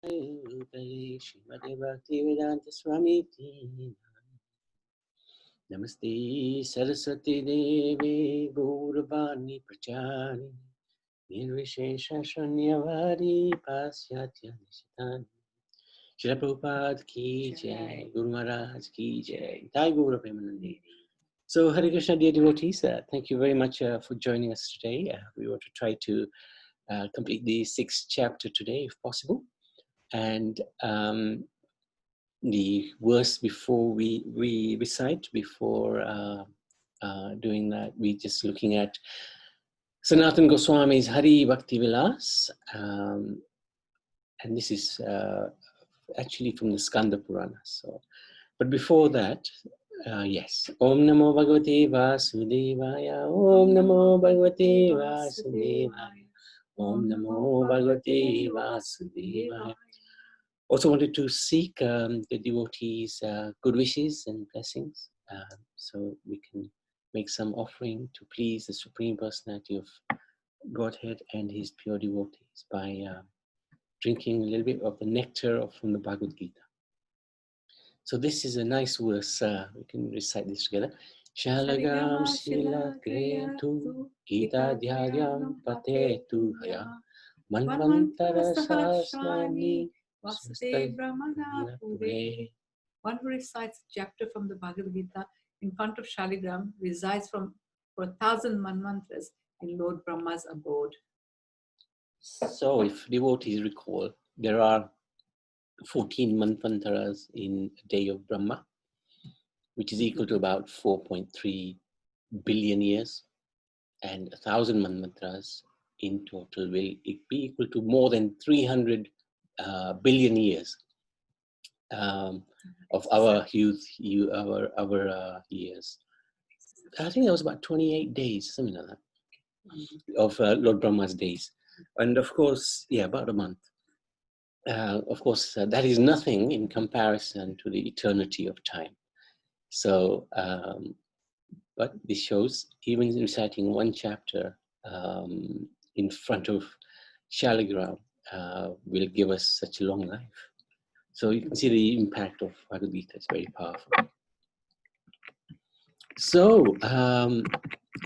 Srimate Bhaktivedanta Swamiti. Namaste Saraswati Devi Gauravani Prachari Nirvishesha Shanyavari Pasyatya Nishitani. Srila Prabhupada ki jai, Guru Maharaj ki jai, Jai Gaura Premanandi. So Hare Krishna dear devotees, thank you very much for joining us today. We want to try to complete the 6th chapter today if possible. And the verse before we recite, before doing that, we just looking at Sanatana Goswami's Hari Bhakti Vilas, and this is actually from the Skanda Purana. So, but before that, yes, Om Namo Bhagavate Vasudevaya, Om Namo Bhagavate Vasudevaya, Om Namo Bhagavate Vasudevaya. Also wanted to seek the devotees' good wishes and blessings, so we can make some offering to please the Supreme Personality of Godhead and his pure devotees by drinking a little bit of the nectar from the Bhagavad Gita. So this is a nice verse. We can recite this together. Shalagam Shila Kretu Gita Dhyaryam Patetu Haya Manvantara Sahasrani Vasute Brahmana Pure. One who recites a chapter from the Bhagavad Gita in front of Shaligram resides for 1,000 manvantras in Lord Brahma's abode. So if devotees recall, there are 14 manvantaras in a day of Brahma, which is equal to about 4.3 billion years, and 1,000 manvantaras in total will be equal to more than 300 billion years of our youth, our years. I think that was about 28 days, something like that, of Lord Brahma's days. And of course, yeah, about a month. Of course, that is nothing in comparison to the eternity of time. So, but this shows even reciting one chapter in front of Shaligram will give us such a long life. So you can see the impact of Bhagavad Gita. It's very powerful. So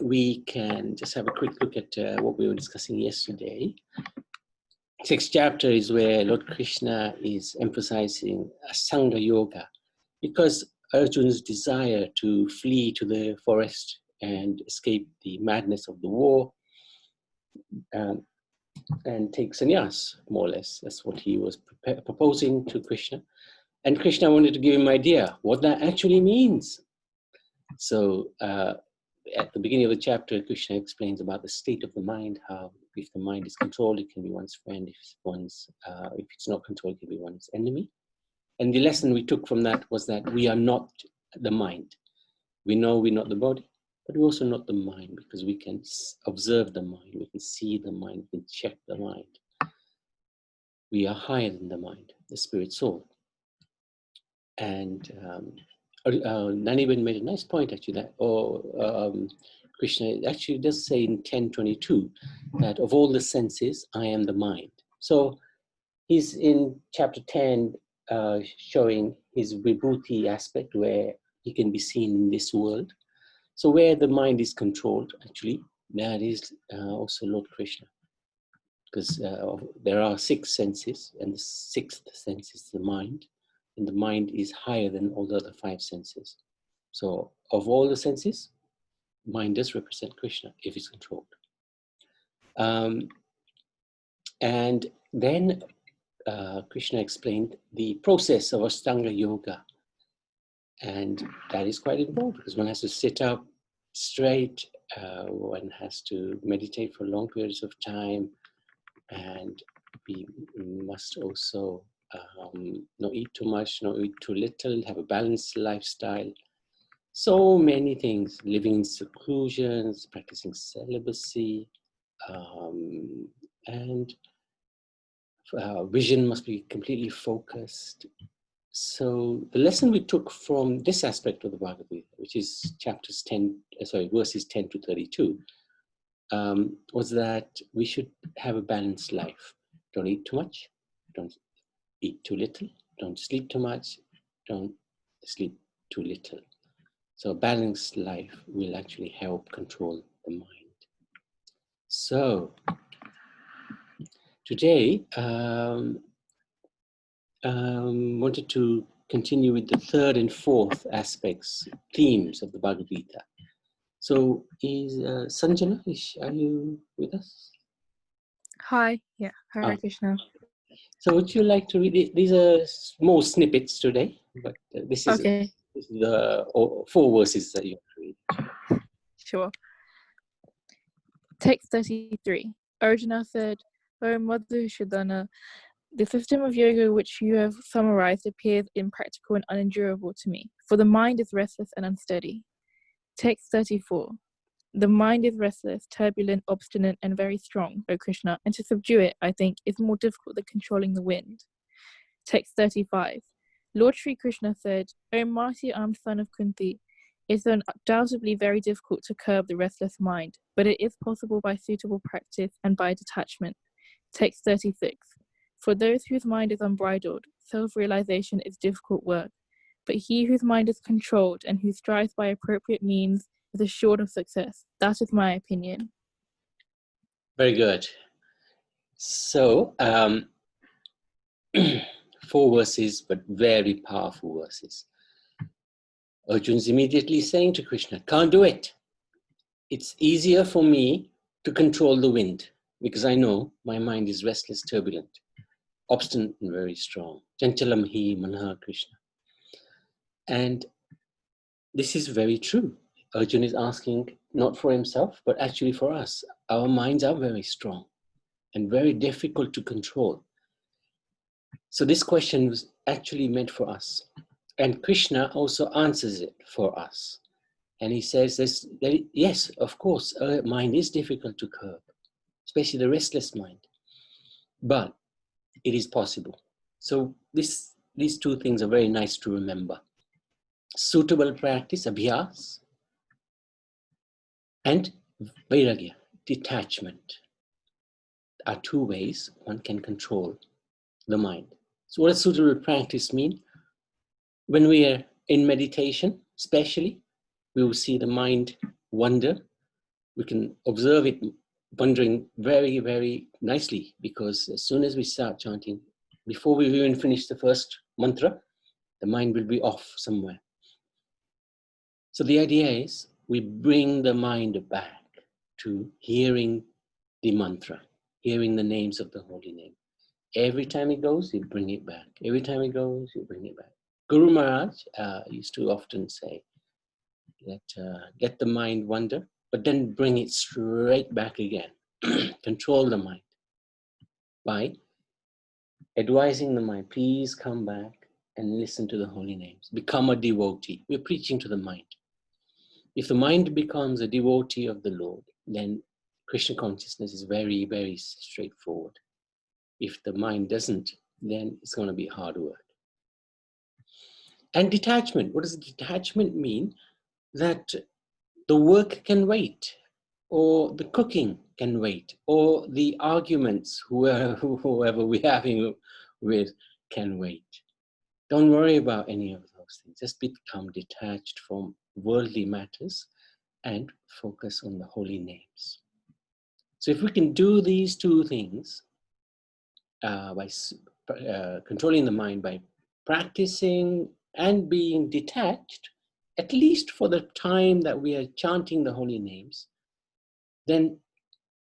we can just have a quick look at what we were discussing yesterday. 6th chapter is where Lord Krishna is emphasizing Asanga Yoga, because Arjuna's desire to flee to the forest and escape the madness of the war and take sannyas, more or less. That's what he was proposing to Krishna. And Krishna wanted to give him an idea what that actually means. So at the beginning of the chapter, Krishna explains about the state of the mind, how if the mind is controlled, it can be one's friend. If it's not controlled, it can be one's enemy. And the lesson we took from that was that we are not the mind. We know we're not the body, but we're also not the mind, because we can observe the mind, we can see the mind, we can check the mind. We are higher than the mind, the spirit soul. And Naniban made a nice point actually that, Krishna actually does say in 10:22 that of all the senses, I am the mind. So he's in chapter 10 showing his vibhuti aspect, where he can be seen in this world. So where the mind is controlled, actually, that is also Lord Krishna. Because there are 6 senses, and the 6th sense is the mind, and the mind is higher than all the other 5 senses. So of all the senses, mind does represent Krishna if it's controlled. And then Krishna explained the process of Ashtanga Yoga. And that is quite important, because one has to sit up straight, one has to meditate for long periods of time, and we must also not eat too much, not eat too little, have a balanced lifestyle. So many things, living in seclusions, practicing celibacy, and vision must be completely focused. So the lesson we took from this aspect of the Bhagavad Gita, which is verses 10 to 32, was that we should have a balanced life. Don't eat too much, don't eat too little, don't sleep too much, don't sleep too little. So a balanced life will actually help control the mind. So today, wanted to continue with the third and fourth aspects, themes of the Bhagavad Gita. So is Sanjana, are you with us? Hi, yeah, Hare Krishna. So would you like to read it? These are small snippets today, but this is the 4 verses that you have to read. Sure. Text 33. Arjuna said, O Madhushudana, the system of yoga which you have summarized appears impractical and unendurable to me, for the mind is restless and unsteady. Text 34. The mind is restless, turbulent, obstinate, and very strong, O Krishna, and to subdue it, I think, is more difficult than controlling the wind. Text 35. Lord Sri Krishna said, O mighty armed son of Kunti, it is undoubtedly very difficult to curb the restless mind, but it is possible by suitable practice and by detachment. Text 36. For those whose mind is unbridled, self-realization is difficult work, but he whose mind is controlled and who strives by appropriate means is assured of success. That is my opinion. Very good. So, 4 verses, but very powerful verses. Arjun's immediately saying to Krishna, can't do it. It's easier for me to control the wind because I know my mind is restless, turbulent, obstinate, and very strong. Chanchalam hi manha Krishna. And this is very true. Arjun is asking not for himself, but actually for us. Our minds are very strong and very difficult to control. So this question was actually meant for us. And Krishna also answers it for us. And he says this, that yes, of course, mind is difficult to curb, especially the restless mind. But it is possible. So these 2 things are very nice to remember. Suitable practice, abhyas, and vairagya, detachment, are 2 ways one can control the mind. So what does suitable practice mean? When we are in meditation, especially, we will see the mind wander. We can observe it wandering very, very nicely, because as soon as we start chanting, before we even finish the first mantra, the mind will be off somewhere. So the idea is we bring the mind back to hearing the mantra, hearing the names of the holy name. Every time it goes, you bring it back. Every time it goes, you bring it back. Guru Maharaj used to often say that let the mind wander, but then bring it straight back again. Control the mind by advising the mind, please come back and listen to the holy names. Become a devotee. We're preaching to the mind. If the mind becomes a devotee of the Lord, then Krishna consciousness is very, very straightforward. If the mind doesn't, then it's going to be hard work. And detachment. What does detachment mean? That the work can wait, or the cooking can wait, or the arguments, whoever we're having with, can wait. Don't worry about any of those things. Just become detached from worldly matters and focus on the holy names. So if we can do these 2 things, by controlling the mind, by practicing and being detached, at least for the time that we are chanting the holy names, then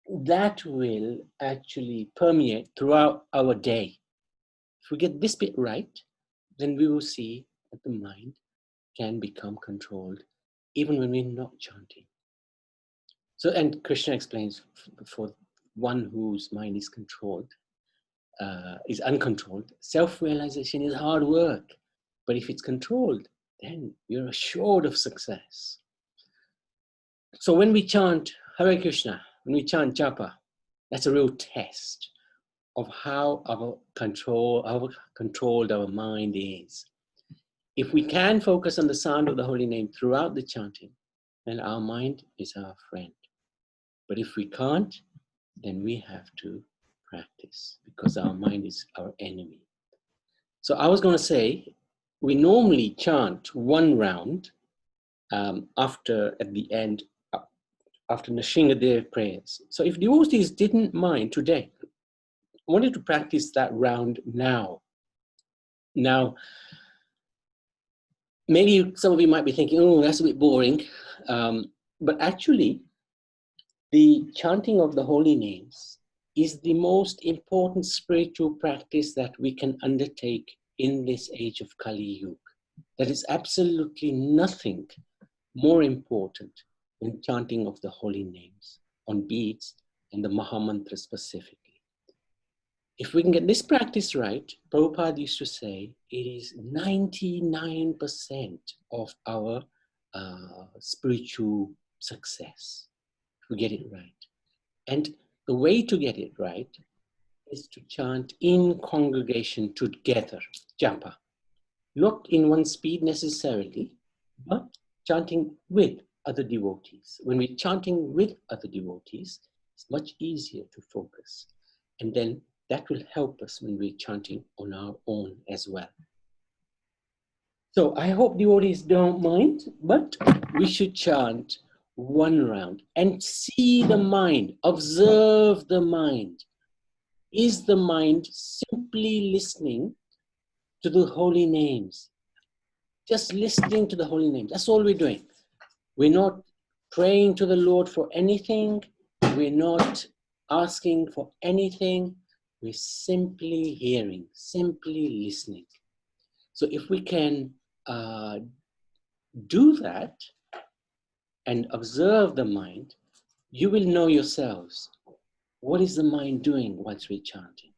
that will actually permeate throughout our day. If we get this bit right, then we will see that the mind can become controlled even when we're not chanting. So, and Krishna explains, for one whose mind is controlled, is uncontrolled, self-realization is hard work. But if it's controlled, then you're assured of success. So when we chant Hare Krishna, when we chant japa, that's a real test of how controlled our mind is. If we can focus on the sound of the holy name throughout the chanting, then our mind is our friend. But if we can't, then we have to practice, because our mind is our enemy. So I was going to say, we normally chant one round at the end, after Nrsingadev prayers. So if devotees didn't mind today, I wanted to practice that round now. Now, maybe some of you might be thinking, oh, that's a bit boring. But actually, the chanting of the holy names is the most important spiritual practice that we can undertake in this age of Kali Yuga. There is absolutely nothing more important than chanting of the holy names on beads and the Mahamantra specifically. If we can get this practice right, Prabhupada used to say, it is 99% of our spiritual success, if we get it right. And the way to get it right is to chant in congregation together, japa. Not in one speed necessarily, but chanting with other devotees. When we're chanting with other devotees, it's much easier to focus. And then that will help us when we're chanting on our own as well. So I hope devotees don't mind, but we should chant one round and see the mind, observe the mind. Is the mind simply listening to the holy names? Just listening to the holy names. That's all we're doing. We're not praying to the Lord for anything. We're not asking for anything. We're simply hearing, simply listening. So if we can do that and observe the mind, you will know yourselves. What is the mind doing once we're chanting?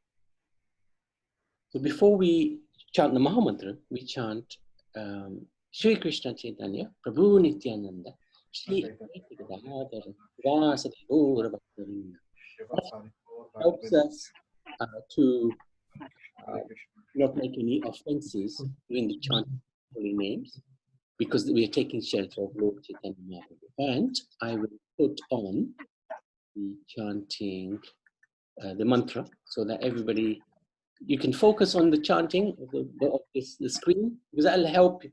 So before we chant the Mahamantra, we chant Shri Krishna Chaitanya, Prabhu Nityananda, Shri Advaita Gadadhara Gaura Bhaktavinda. Helps us to not make any offenses during the chant of holy names, because we are taking shelter of Lord Chaitanya Mahaprabhu. And I will put on the chanting, the mantra, so that everybody, you can focus on the chanting of the screen, because that'll help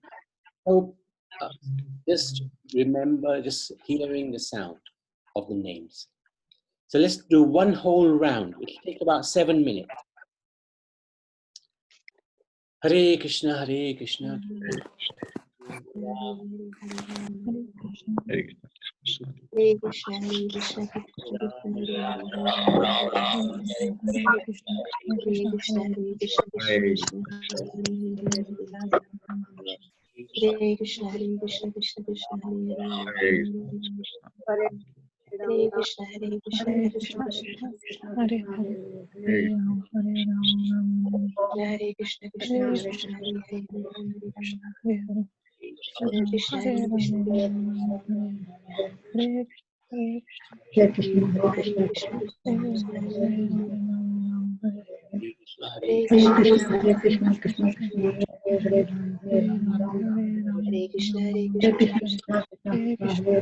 just remember, just hearing the sound of the names. So let's do one whole round. It'll take about 7 minutes. Hare Krishna, Hare Krishna. Hare Krishna, Hare Krishna, Hare Krishna, Krishna Krishna, Hare Hare. Hare Krishna, Hare Krishna, Krishna Krishna, Hare Hare. Hare Krishna, Krishna Krishna, Hare Hare. Hare Krishna, Hare Krishna, Hare Krishna, Hare Krishna, Hare Krishna, Hare Krishna, Krishna Krishna, Hare Krishna, Hare Krishna, Hare Krishna,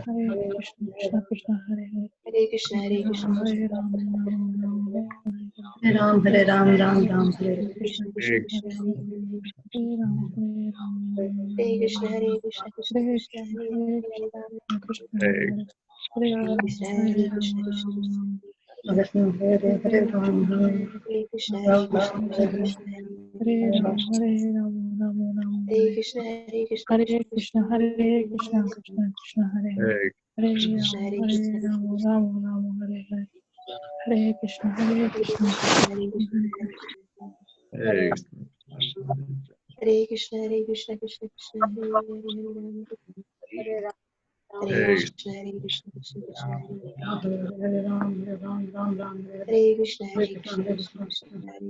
Krishna Krishna, Hare Krishna, Hare Krishna, Hare Ram, Hare Ram, Ram Ram, Hare Krishna, Krishna Krishna, Hare Krishna, Hare Krishna, Krishna Krishna, Hare Krishna, Hare Krishna, Hare Krishna, Hare Ram, Hare Krishna, Hare Krishna, Krishna Hare Krishna, Hare Krishna, Hare Krishna, Hare Krishna, Krishna Krishna, Hare Krishna, Hare Krishna, Hare Krishna, Hare Krishna, Hare Krishna, Hare Krishna, Krishna Krishna, Hare Ram, Hare Krishna, Hare Krishna, Krishna Krishna, Hare Ram, Ram Ram, Hare Krishna, Hare Krishna, Krishna Hare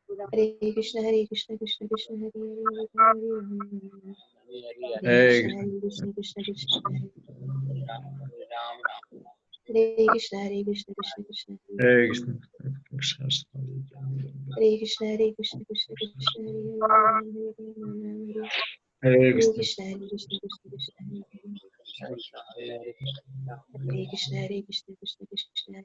Hare Krishna, Hare Krishna, Krishna Krishna, Hare Krishna, Krishna Krishna, Hare Krishna, Hare Krishna, Krishna Krishna, Hare Krishna, Hare Krishna, Krishna Krishna, Hare Krishna, Hare Krishna, Krishna Krishna, Hare Krishna, Hare Krishna, Krishna Krishna,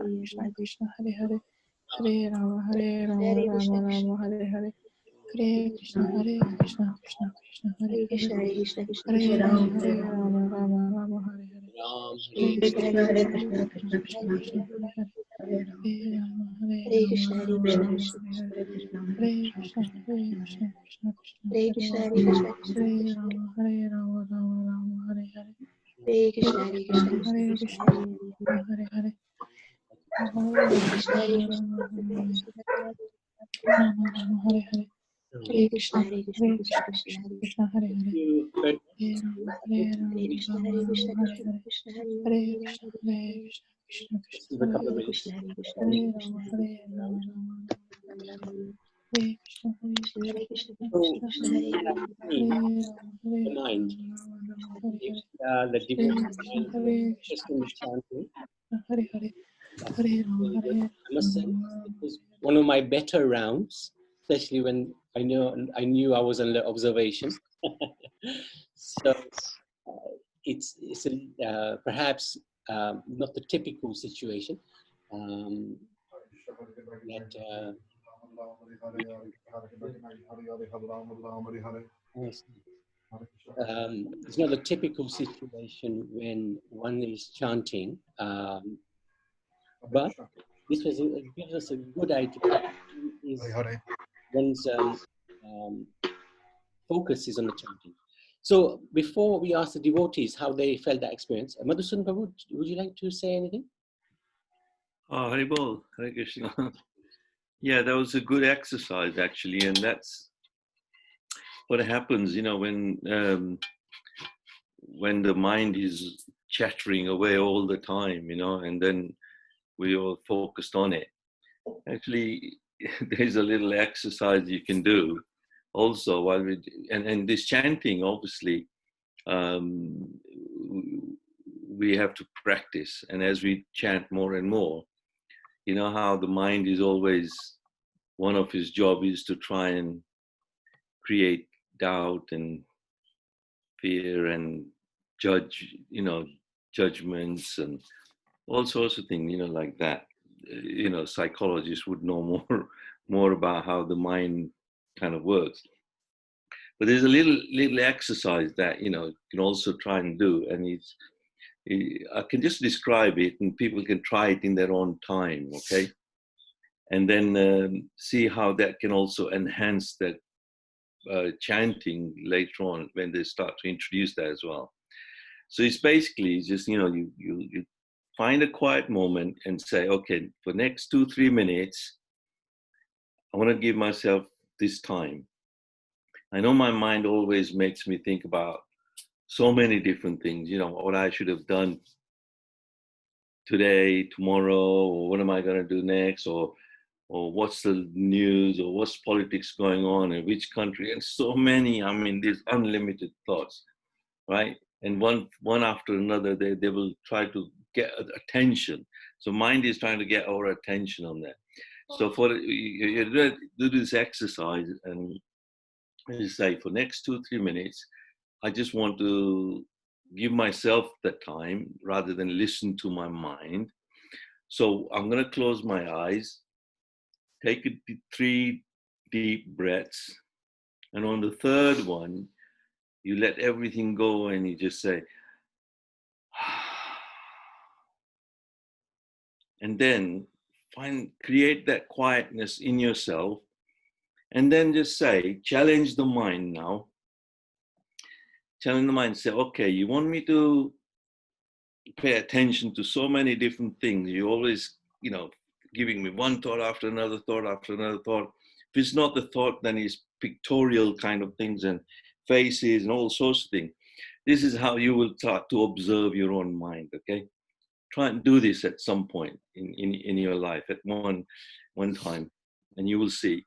Krishna Hare Krishna Hare Krishna Hare Hare Hare Rama Rama Krishna Rama Krishna Hare Hare Hare Krishna Krishna Krishna Hare Hare Hare Krishna Hare Krishna Krishna Hare Krishna Rama Hare Hare Rama Rama Rama Hare Hare Ram, Hare Hare Krishna Krishna Hare Krishna Krishna Krishna Krishna Krishna Hare Krishna Hare Hare Hare Hare Rama Hare Rama Krishna Hare Rama Krishna Rama Krishna Hare Hare Krishna Hare Krishna Krishna Krishna Hare Hare Krishna Hare Hare Krishna Krishna Hare Krishna Rama Rama Rama Hare Hare Hare Hare Krishna Hare Krishna Krishna Krishna Hare Krishna Krishna Hare Hare Hare Hare Hare Krishna Hare Krishna Krishna Krishna Hare Rama Rama Hare Hare Hare Krishna, Hare Hare Krishna, Krishna, Krishna Krishna Hare If Hare, you read Hare Rama, Hare Rama, Hare Krishna, Rama Hare Rama, Krishna, Hare Krishna Hare, Krishna, Hare Hare Hare, Hare Krishna, Hare, Hare Krishna, Krishna just give Krishna, a Hare couple of Hare Hare, minutes. Krishna, Hare Krishna, Let me Hare Hare Krishna, Rama, Hare Hare around. Rama, Rama Rama, Hare Hare Krishna, Hare Hare Krishna, Krishna, Krishna So, Hare Krishna, Krishna, Hare Hare, me, Hare Rama, the Hare mind, Rama, Rama Rama, Hare if Hare, the Hare devotee's Krishna, mind is Hare Krishna, just in the Krishna chanting, Krishna, Hare Hare, that's Hare Rama, really good. Hare I must say, Rama, it Rama, was one of my better rounds, especially when I knew I was under observation. So it's perhaps not the typical situation that it's not a typical situation when one is chanting, but this was it gives us a good idea. Is one's focus is on the chanting. So before we ask the devotees how they felt that experience, Madhusudan Prabhu, would you like to say anything? Oh, Haribol, Hare Krishna. Yeah, that was a good exercise actually, and that's what happens, when the mind is chattering away all the time, and then we all focused on it. Actually, there's a little exercise you can do also while and this chanting, obviously, we have to practice, and as we chant more and more, you know how the mind is always, one of his job is to try and create doubt and fear and judgments and all sorts of things, like that. Psychologists would know more about how the mind kind of works. But there's a little exercise that, you can also try and do, and I can just describe it, and people can try it in their own time, okay? And then see how that can also enhance that chanting later on when they start to introduce that as well. So it's basically just, you find a quiet moment and say, okay, for next 2-3 minutes, I want to give myself this time. I know my mind always makes me think about so many different things, what I should have done today, tomorrow, or what am I going to do next, or what's the news, or what's politics going on in which country, and so many. I mean, there's unlimited thoughts, right? And one after another, they will try to get attention. So mind is trying to get our attention on that. So you do this exercise, and as you say, for next 2-3 minutes, I just want to give myself the time rather than listen to my mind. So I'm going to close my eyes, take 3 deep breaths, and on the third one, you let everything go and you just say, and then create that quietness in yourself, and then just say, challenge the mind now. Challenge the mind, say, okay, you want me to pay attention to so many different things. You always, giving me one thought after another thought after another thought. If it's not the thought, then it's pictorial kind of things and faces and all sorts of things. This is how you will start to observe your own mind, okay? Try and do this at some point in your life at one time, and you will see.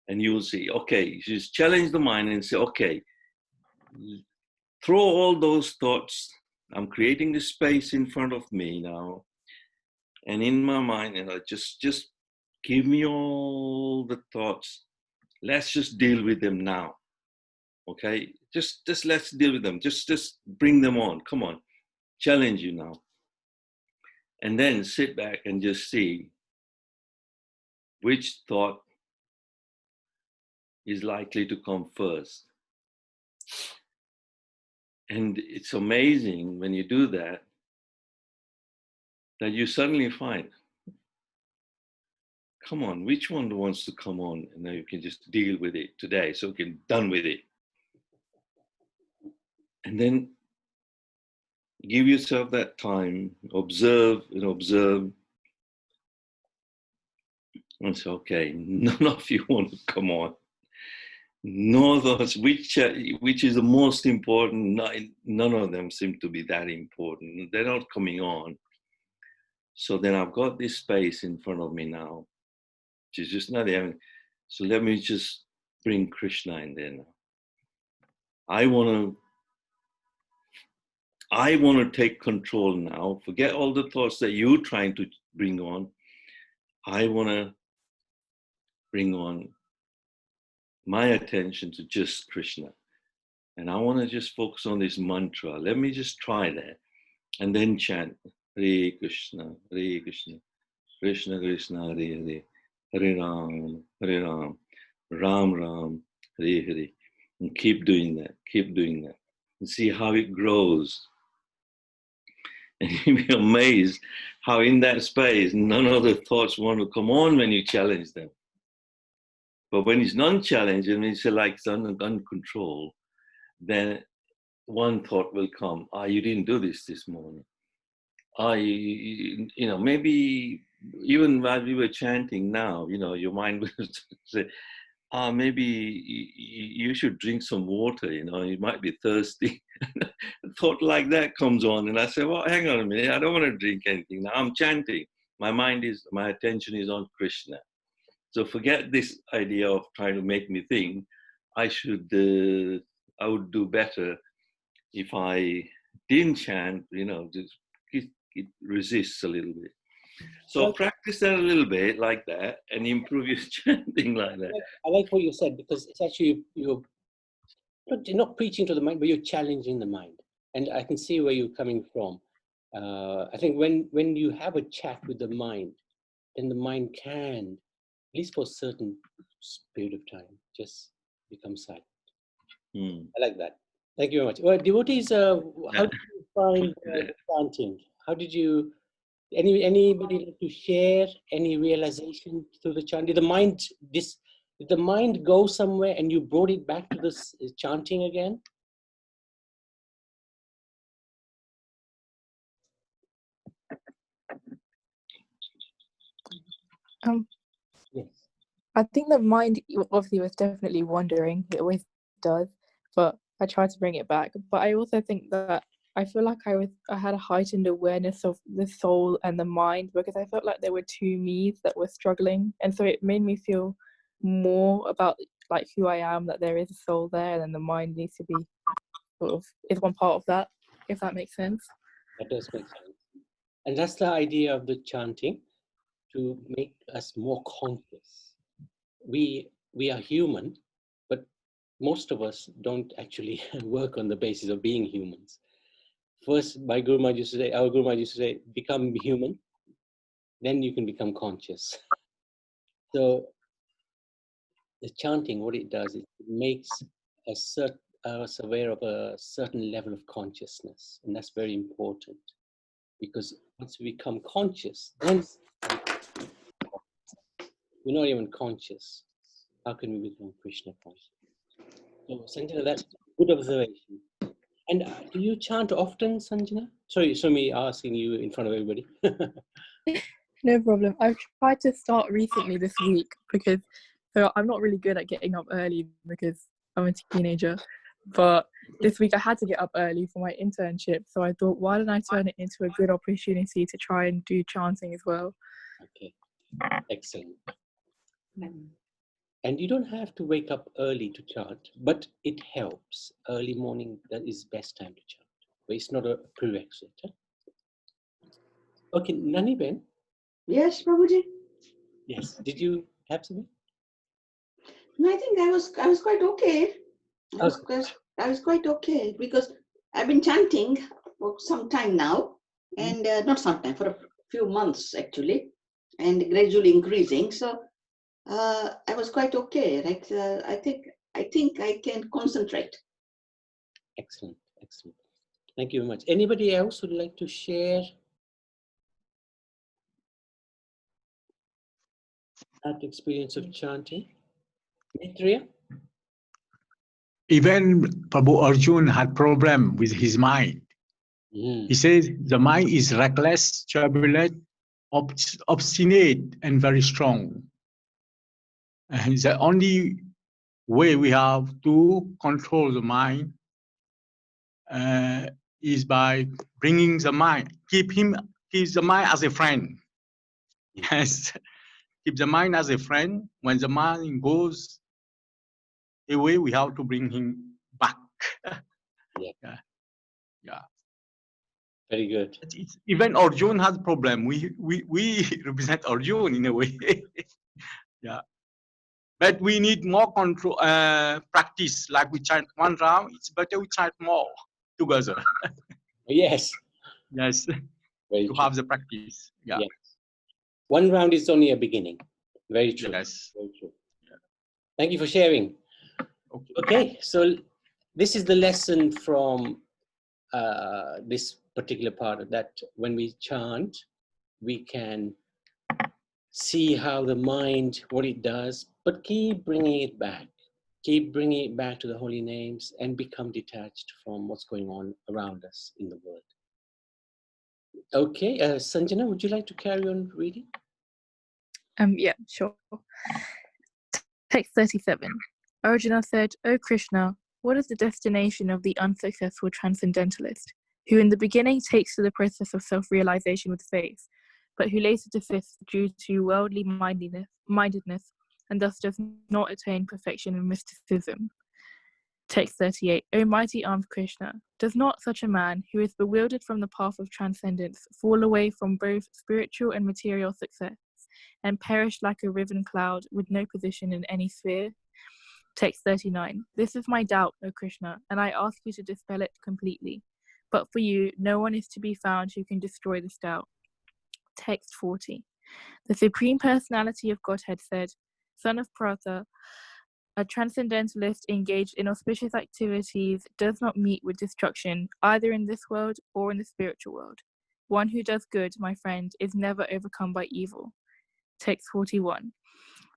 And you will see, okay, just challenge the mind and say, okay, throw all those thoughts. I'm creating this space in front of me now. And in my mind, just give me all the thoughts. Let's just deal with them now. Okay? Just let's deal with them. Just bring them on. Come on. Challenge you now. And then sit back and just see which thought is likely to come first. And it's amazing when you do that you suddenly find, come on, which one wants to come on? And then you can just deal with it today, so you can done with it. And then give yourself that time, observe and observe. And say, okay, none of you want to come on. no thoughts, which is the most important. None of them seem to be that important. They're not coming on. So then I've got this space in front of me now, which is just not there. So let me just bring Krishna in there now. I want to take control now. Forget all the thoughts that you're trying to bring on. I want to bring on my attention to just Krishna. And I want to just focus on this mantra. Let me just try that. And then chant Hare Krishna, Hare Krishna, Krishna Krishna, Hare Hare, Hare Ram, Ram Ram, Hare Hare. And keep doing that, and see how it grows. And you'll be amazed how in that space, none of the thoughts want to come on when you challenge them. But when it's non-challenged and it's like it's under control, then one thought will come, you didn't do this morning. Maybe even while we were chanting now, your mind will say, maybe you should drink some water, you might be thirsty. A thought like that comes on, and I say, well, hang on a minute, I don't want to drink anything now. I'm chanting. My attention is on Krishna. So forget this idea of trying to make me think. I would do better if I didn't chant, just it resists a little bit. So practice that a little bit like that and improve your chanting like that. I like what you said, because it's actually, you're not preaching to the mind, but you're challenging the mind. And I can see where you're coming from. I think when you have a chat with the mind, then the mind can, at least for a certain period of time, just become silent. I like that. Thank you very much. Well, devotees, how did you find chanting? How did you, anybody like to share any realization through the chant? Did the mind go somewhere and you brought it back to this chanting again? Yes. I think the mind obviously was definitely wandering. It always does, but I tried to bring it back. But I also think that I feel like I had a heightened awareness of the soul and the mind, because I felt like there were two me's that were struggling, and so it made me feel more about like who I am, that there is a soul there, and then the mind needs to be is one part of that, if that makes sense. That does make sense. And that's the idea of the chanting, to make us more conscious. We are human, but most of us don't actually work on the basis of being humans. First, our Guru Maharaj used to say, become human, then you can become conscious. So the chanting, what it does is it makes us aware of a certain level of consciousness, and that's very important, because once we become conscious, then we're not even conscious. How can we become Krishna conscious? So Sanjana, that's a good observation. And do you chant often, Sanjana? Sorry, me asking you in front of everybody. No problem. I've tried to start recently this week, because I'm not really good at getting up early because I'm a teenager. But this week I had to get up early for my internship. So I thought, why don't I turn it into a good opportunity to try and do chanting as well? Okay, excellent. And you don't have to wake up early to chant, but it helps. Early morning, that is best time to chant. But it's not a prerequisite. Huh? Okay, Nani Ben? Yes, Prabhuji. Yes. Did you have something? No, I think I was quite okay. I was quite okay, because I've been chanting for some time now, and not some time, for a few months actually, and gradually increasing. So I was quite okay. Like I think I can concentrate. Excellent, excellent. Thank you very much. Anybody else would like to share that experience of chanting? Maitreya? Even Prabhu Arjun had problem with his mind. He says the mind is reckless, turbulent, obstinate, and very strong. And the only way we have to control the mind is by bringing the mind, keep the mind as a friend. Yes, keep the mind as a friend. When the mind goes away, we have to bring him back. Yeah. Yeah. Very good. Even Arjun has problem. We represent Arjun in a way. Yeah. But we need more control, practice. Like we chant one round, it's better we chant more together. Yes. Yes, Very to true. have the practice. Yeah. Yes. One round is only a beginning. Very true. Yes. Very true. Thank you for sharing. Okay. Okay, so this is the lesson from this particular part of that. When we chant, we can see how the mind, what it does, but keep bringing it back. Keep bringing it back to the holy names and become detached from what's going on around us in the world. Okay, Sanjana, would you like to carry on reading? Yeah, sure. Text 37. Arjuna said, O Krishna, what is the destination of the unsuccessful transcendentalist, who in the beginning takes to the process of self-realization with faith, but who later desists due to worldly mindedness and thus does not attain perfection in mysticism? Text 38. O mighty armed Krishna, does not such a man, who is bewildered from the path of transcendence, fall away from both spiritual and material success, and perish like a riven cloud with no position in any sphere? Text 39. This is my doubt, O Krishna, and I ask you to dispel it completely. But for you, no one is to be found who can destroy this doubt. Text 40. The Supreme Personality of Godhead said, Son of Pratha, a transcendentalist engaged in auspicious activities does not meet with destruction, either in this world or in the spiritual world. One who does good, my friend, is never overcome by evil. Text 41.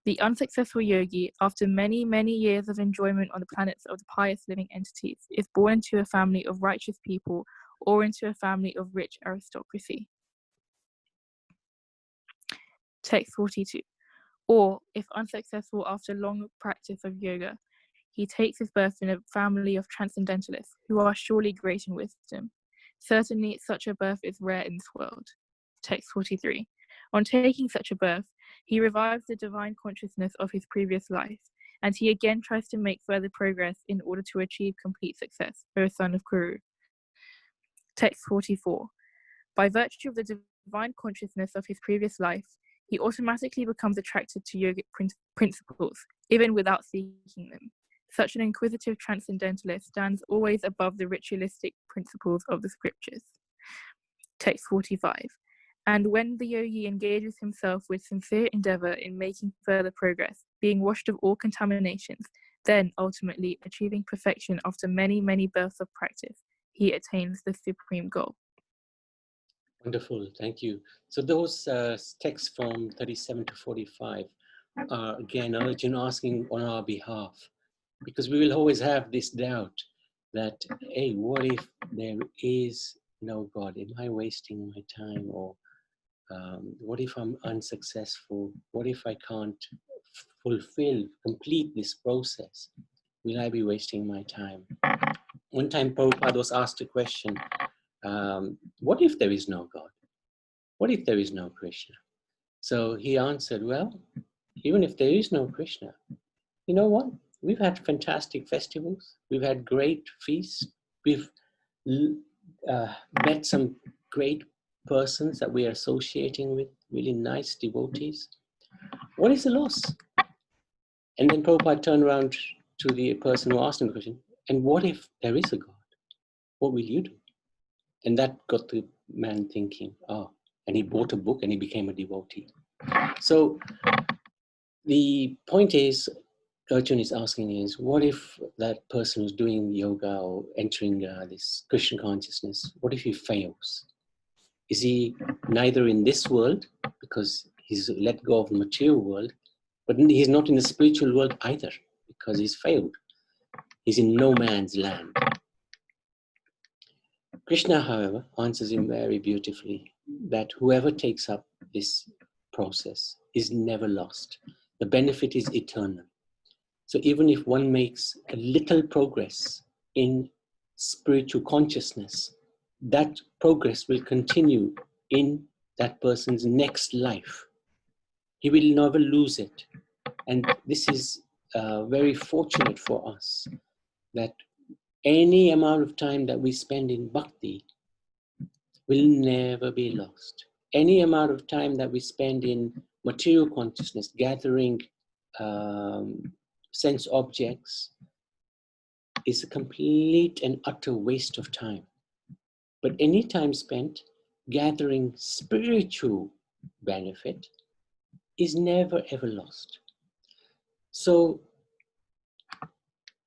The unsuccessful yogi, after many, many years of enjoyment on the planets of the pious living entities, is born into a family of righteous people or into a family of rich aristocracy. Text 42. Or, if unsuccessful after long practice of yoga, he takes his birth in a family of transcendentalists who are surely great in wisdom. Certainly, such a birth is rare in this world. Text 43. On taking such a birth, he revives the divine consciousness of his previous life, and he again tries to make further progress in order to achieve complete success, O son of Kuru. Text 44. By virtue of the divine consciousness of his previous life, he automatically becomes attracted to yogic principles, even without seeking them. Such an inquisitive transcendentalist stands always above the ritualistic principles of the scriptures. Text 45. And when the yogi engages himself with sincere endeavor in making further progress, being washed of all contaminations, then ultimately achieving perfection after many, many births of practice, he attains the supreme goal. Wonderful, thank you. So those texts from 37 to 45 are again Arjuna asking on our behalf, because we will always have this doubt that, hey, what if there is no God? Am I wasting my time? Or what if I'm unsuccessful? What if I can't complete this process? Will I be wasting my time? One time Prabhupada was asked a question, what if there is no God? What if there is no Krishna? So he answered, well, even if there is no Krishna, you know what? We've had fantastic festivals. We've had great feasts. We've met some great persons that we are associating with, really nice devotees. What is the loss? And then Prabhupada turned around to the person who asked him the question, and what if there is a God? What will you do? And that got the man thinking, oh, and he bought a book and he became a devotee. So the point is, Arjuna is asking is, what if that person who's doing yoga or entering this Krishna consciousness, what if he fails? Is he neither in this world, because he's let go of the material world, but he's not in the spiritual world either, because he's failed. He's in no man's land. Krishna, however, answers him very beautifully that whoever takes up this process is never lost. The benefit is eternal. So even if one makes a little progress in spiritual consciousness, that progress will continue in that person's next life. He will never lose it. And this is very fortunate for us, that any amount of time that we spend in bhakti will never be lost. Any amount of time that we spend in material consciousness, gathering sense objects, is a complete and utter waste of time. But any time spent gathering spiritual benefit is never ever lost. So,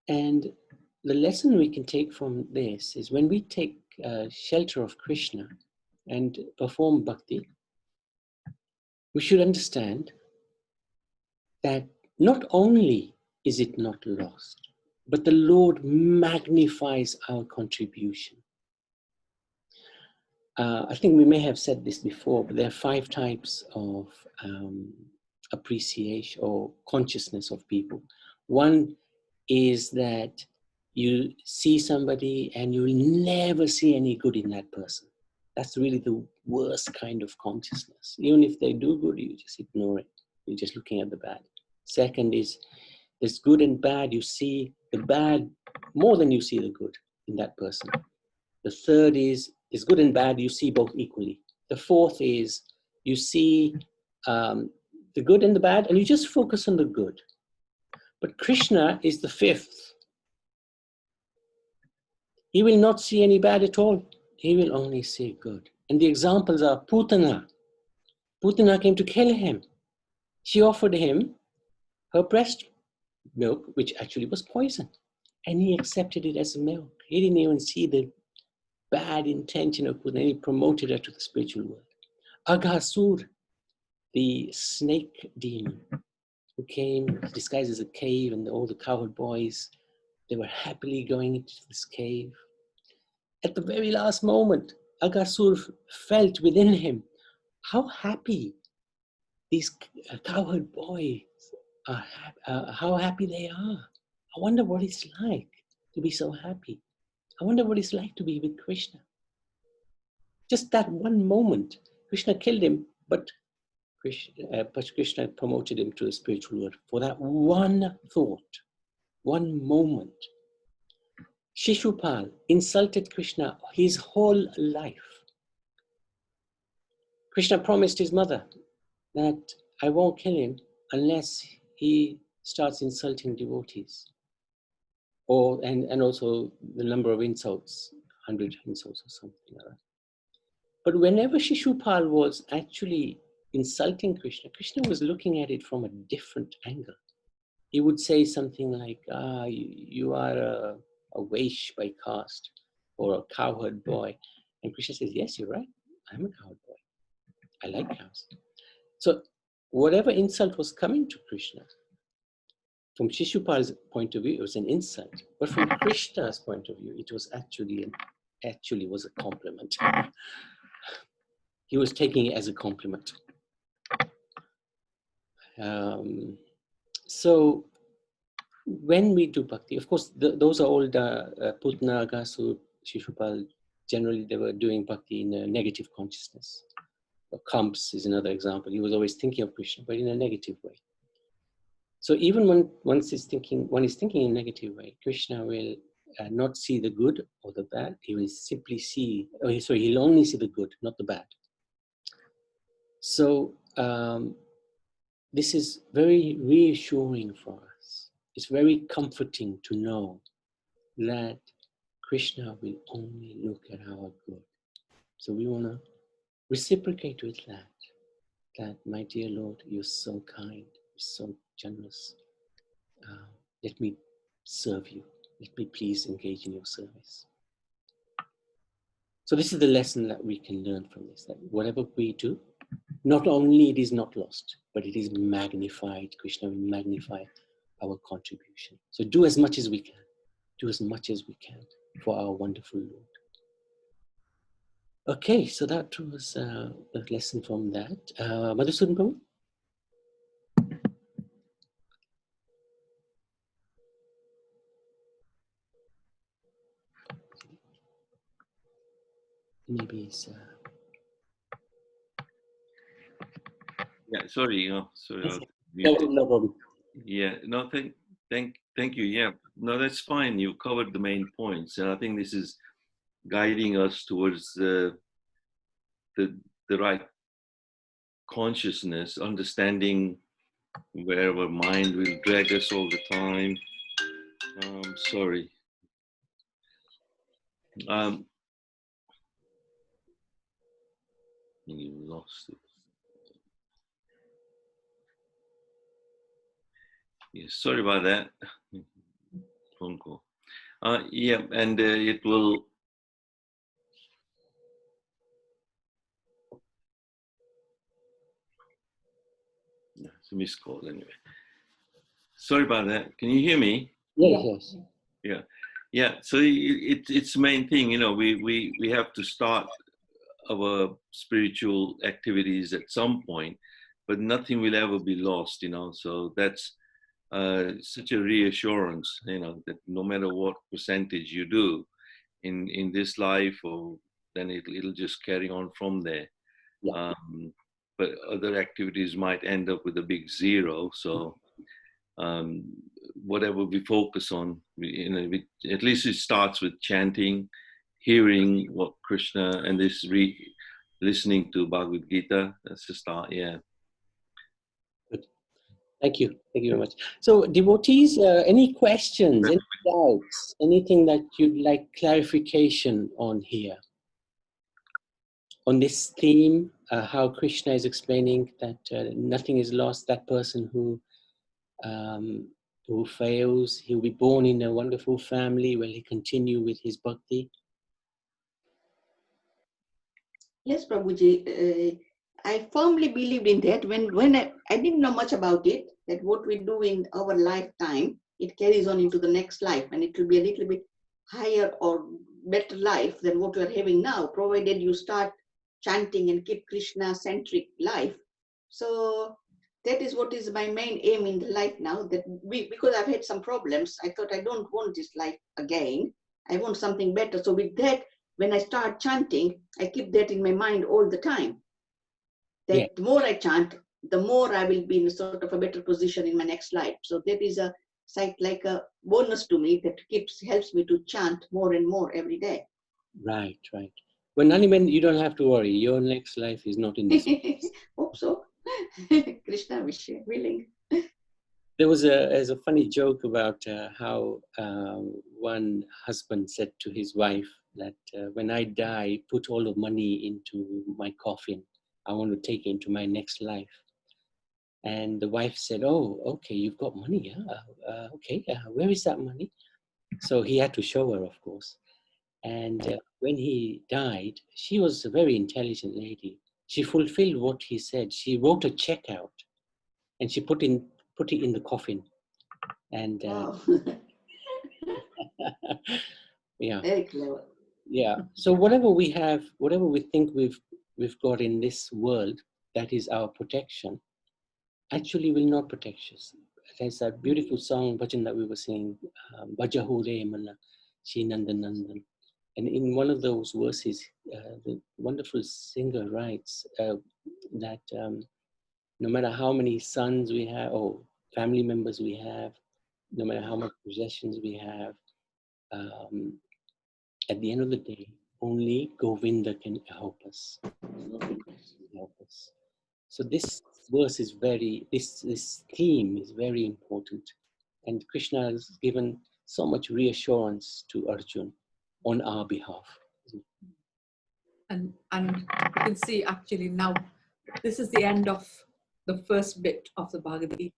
and the lesson we can take from this is, when we take shelter of Krishna and perform bhakti, we should understand that not only is it not lost, but the Lord magnifies our contribution. I think we may have said this before, but there are 5 types of appreciation or consciousness of people. One is that you see somebody and you will never see any good in that person. That's really the worst kind of consciousness. Even if they do good, you just ignore it. You're just looking at the bad. Second is, there's good and bad. You see the bad more than you see the good in that person. The third is good and bad, you see both equally. The fourth is, you see the good and the bad, and you just focus on the good. But Krishna is the 5th. He will not see any bad at all. He will only see good. And the examples are Putana. Putana came to kill him. She offered him her breast milk, which actually was poison. And he accepted it as milk. He didn't even see the bad intention of Putana. He promoted her to the spiritual world. Aghasur, the snake demon, who came disguised as a cave, and all the cowherd boys, they were happily going into this cave. At the very last moment, Aghasur felt within him how happy these cowherd boys are, how happy they are. I wonder what it's like to be so happy. I wonder what it's like to be with Krishna. Just that one moment, Krishna killed him, but Krishna promoted him to the spiritual world for that one thought, one moment. Shishupal insulted Krishna his whole life. Krishna promised his mother that I won't kill him unless he starts insulting devotees. And also the number of insults, 100 insults or something like that. But whenever Shishupal was actually insulting Krishna, Krishna was looking at it from a different angle. He would say something like, you are a Vaish by caste, or a cowherd boy. And Krishna says, yes, you're right. I'm a cowherd boy. I like cows. So whatever insult was coming to Krishna, from Shishupal's point of view, it was an insult. But from Krishna's point of view, it was actually was a compliment. He was taking it as a compliment. So when we do bhakti, of course, those are all the Putna, Aghasur, Shishupal. Generally, they were doing bhakti in a negative consciousness. Kamps is another example. He was always thinking of Krishna, but in a negative way. So even when one is thinking in a negative way, Krishna will not see the good or the bad. He will simply see, he'll only see the good, not the bad. So this is very reassuring for us. It's very comforting to know that Krishna will only look at our good. So we want to reciprocate with that, my dear Lord, you're so kind, you're so generous. Let me serve you. Let me please engage in your service. So this is the lesson that we can learn from this, that whatever we do, not only it is not lost, but it is magnified. Krishna will magnify our contribution. So do as much as we can. Do as much as we can for our wonderful Lord. Okay, so that was the lesson from that. Madhusudan Prabhu? maybe it's. Yeah, sorry, sorry. That's I was no, muted. no problem. Yeah, no, thank you. Yeah, no, that's fine. You covered the main points, and I think this is guiding us towards the right consciousness, understanding where our mind will drag us all the time. Sorry. You lost it. Yes, sorry about that. Phone call. Yeah, and it will. It's a missed call anyway. Sorry about that. Can you hear me? Yes, yes. Yeah, yeah. So it's the main thing. We have to start our spiritual activities at some point, but nothing will ever be lost. So that's such a reassurance. That no matter what percentage you do in this life, or then it'll just carry on from there. Yeah. But other activities might end up with a big zero. So whatever we focus on, at least it starts with chanting, hearing what Krishna, and this listening to Bhagavad Gita. That's the start. Yeah. Good. Thank you very much. So devotees, any questions, any doubts, anything that you'd like clarification on here? On this theme, how Krishna is explaining that nothing is lost. That person who fails, he'll be born in a wonderful family. Will he continue with his bhakti? Yes, Prabhuji. I firmly believed in that when I didn't know much about it, that what we do in our lifetime, it carries on into the next life, and it will be a little bit higher or better life than what we are having now, provided you start chanting and keep Krishna-centric life. So that is what is my main aim in the life now, that because I've had some problems, I thought I don't want this life again. I want something better. So with that, when I start chanting, I keep that in my mind all the time. That the more I chant, the more I will be in a sort of a better position in my next life. So that is like a bonus to me that helps me to chant more and more every day. Right. Well, Naniman, you don't have to worry. Your next life is not in this. Hope so. Krishna willing. There was a funny joke about how one husband said to his wife that when I die, put all the money into my coffin. I want to take it into my next life. And the wife said, "Oh, okay, you've got money. Huh? Okay, where is that money?" So he had to show her, of course. And when he died, she was a very intelligent lady. She fulfilled what he said. She wrote a check out, and she put it in the coffin. And Wow. yeah, Very clever. yeah. So whatever we have, whatever we think we've got in this world, that is our protection, actually will not protect us. There's that beautiful song, bhajan, that we were singing, Bhajaho Re Mana, Shri Nandan Nandan. And in one of those verses, the wonderful singer writes that no matter how many sons we have, or family members we have, no matter how much possessions we have, at the end of the day, only Govinda can help us. So this verse is this theme is very important. And Krishna has given so much reassurance to Arjun on our behalf. And you can see actually now, this is the end of the first bit of the Bhagavad Gita.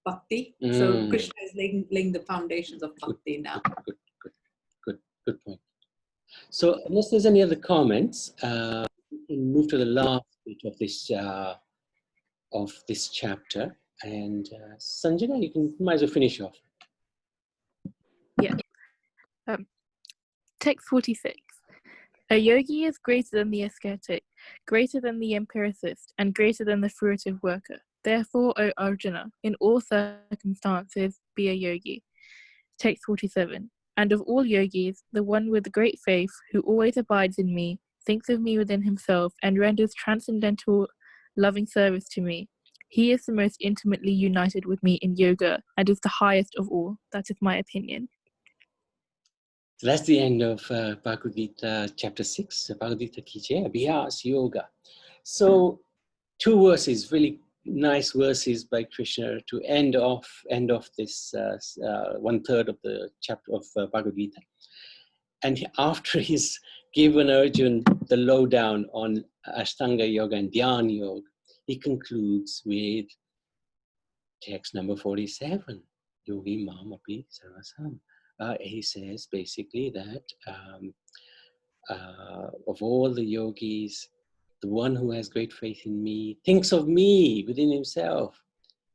Bhakti. So Krishna is laying the foundations of bhakti now. Good point. So unless there's any other comments, we can move to the last bit of this chapter. And Sanjana, you might as well finish off. Yeah. Text 46. A yogi is greater than the ascetic, greater than the empiricist, and greater than the fruitive worker. Therefore, O Arjuna, in all circumstances, be a yogi. Text 47. And of all yogis, the one with great faith, who always abides in me, thinks of me within himself, and renders transcendental loving service to me. He is the most intimately united with me in yoga and is the highest of all. That is my opinion. So that's the end of Bhagavad Gita chapter 6, Bhagavad Gita Ki Jai, Abhyas Yoga. So 2 verses, really nice verses by Krishna to end off this 1/3 of the chapter of Bhagavad Gita. And after he's given Arjun the lowdown on Ashtanga Yoga and Dhyana Yoga, he concludes with text number 47, Yogi Mam Api Sarvasam. He says basically that of all the yogis, the one who has great faith in me thinks of me within himself,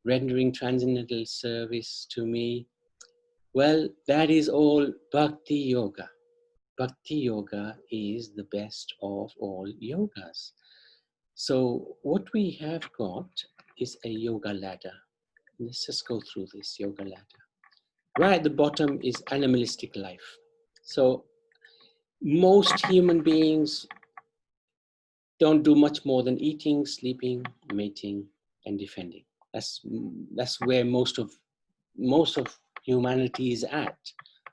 rendering transcendental service to me. Well, that is all Bhakti Yoga. Bhakti Yoga is the best of all yogas. So what we have got is a yoga ladder. Let's just go through this yoga ladder. Right at the bottom is animalistic life. So most human beings don't do much more than eating, sleeping, mating, and defending. That's where most of humanity is at,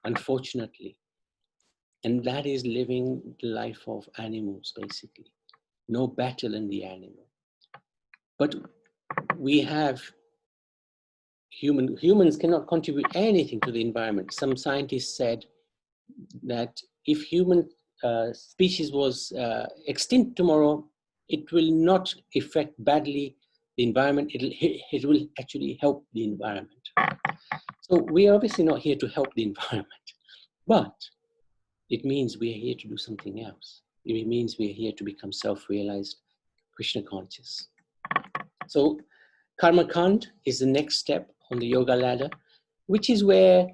unfortunately. And that is living the life of animals, basically. No better than the animal. But we have humans cannot contribute anything to the environment. Some scientists said that if human species was extinct tomorrow, it will not affect badly the environment. It will actually help the environment. So we are obviously not here to help the environment, but it means we are here to do something else. It means we are here to become self-realized, Krishna conscious. So Karma Kand is the next step on the yoga ladder, which is where,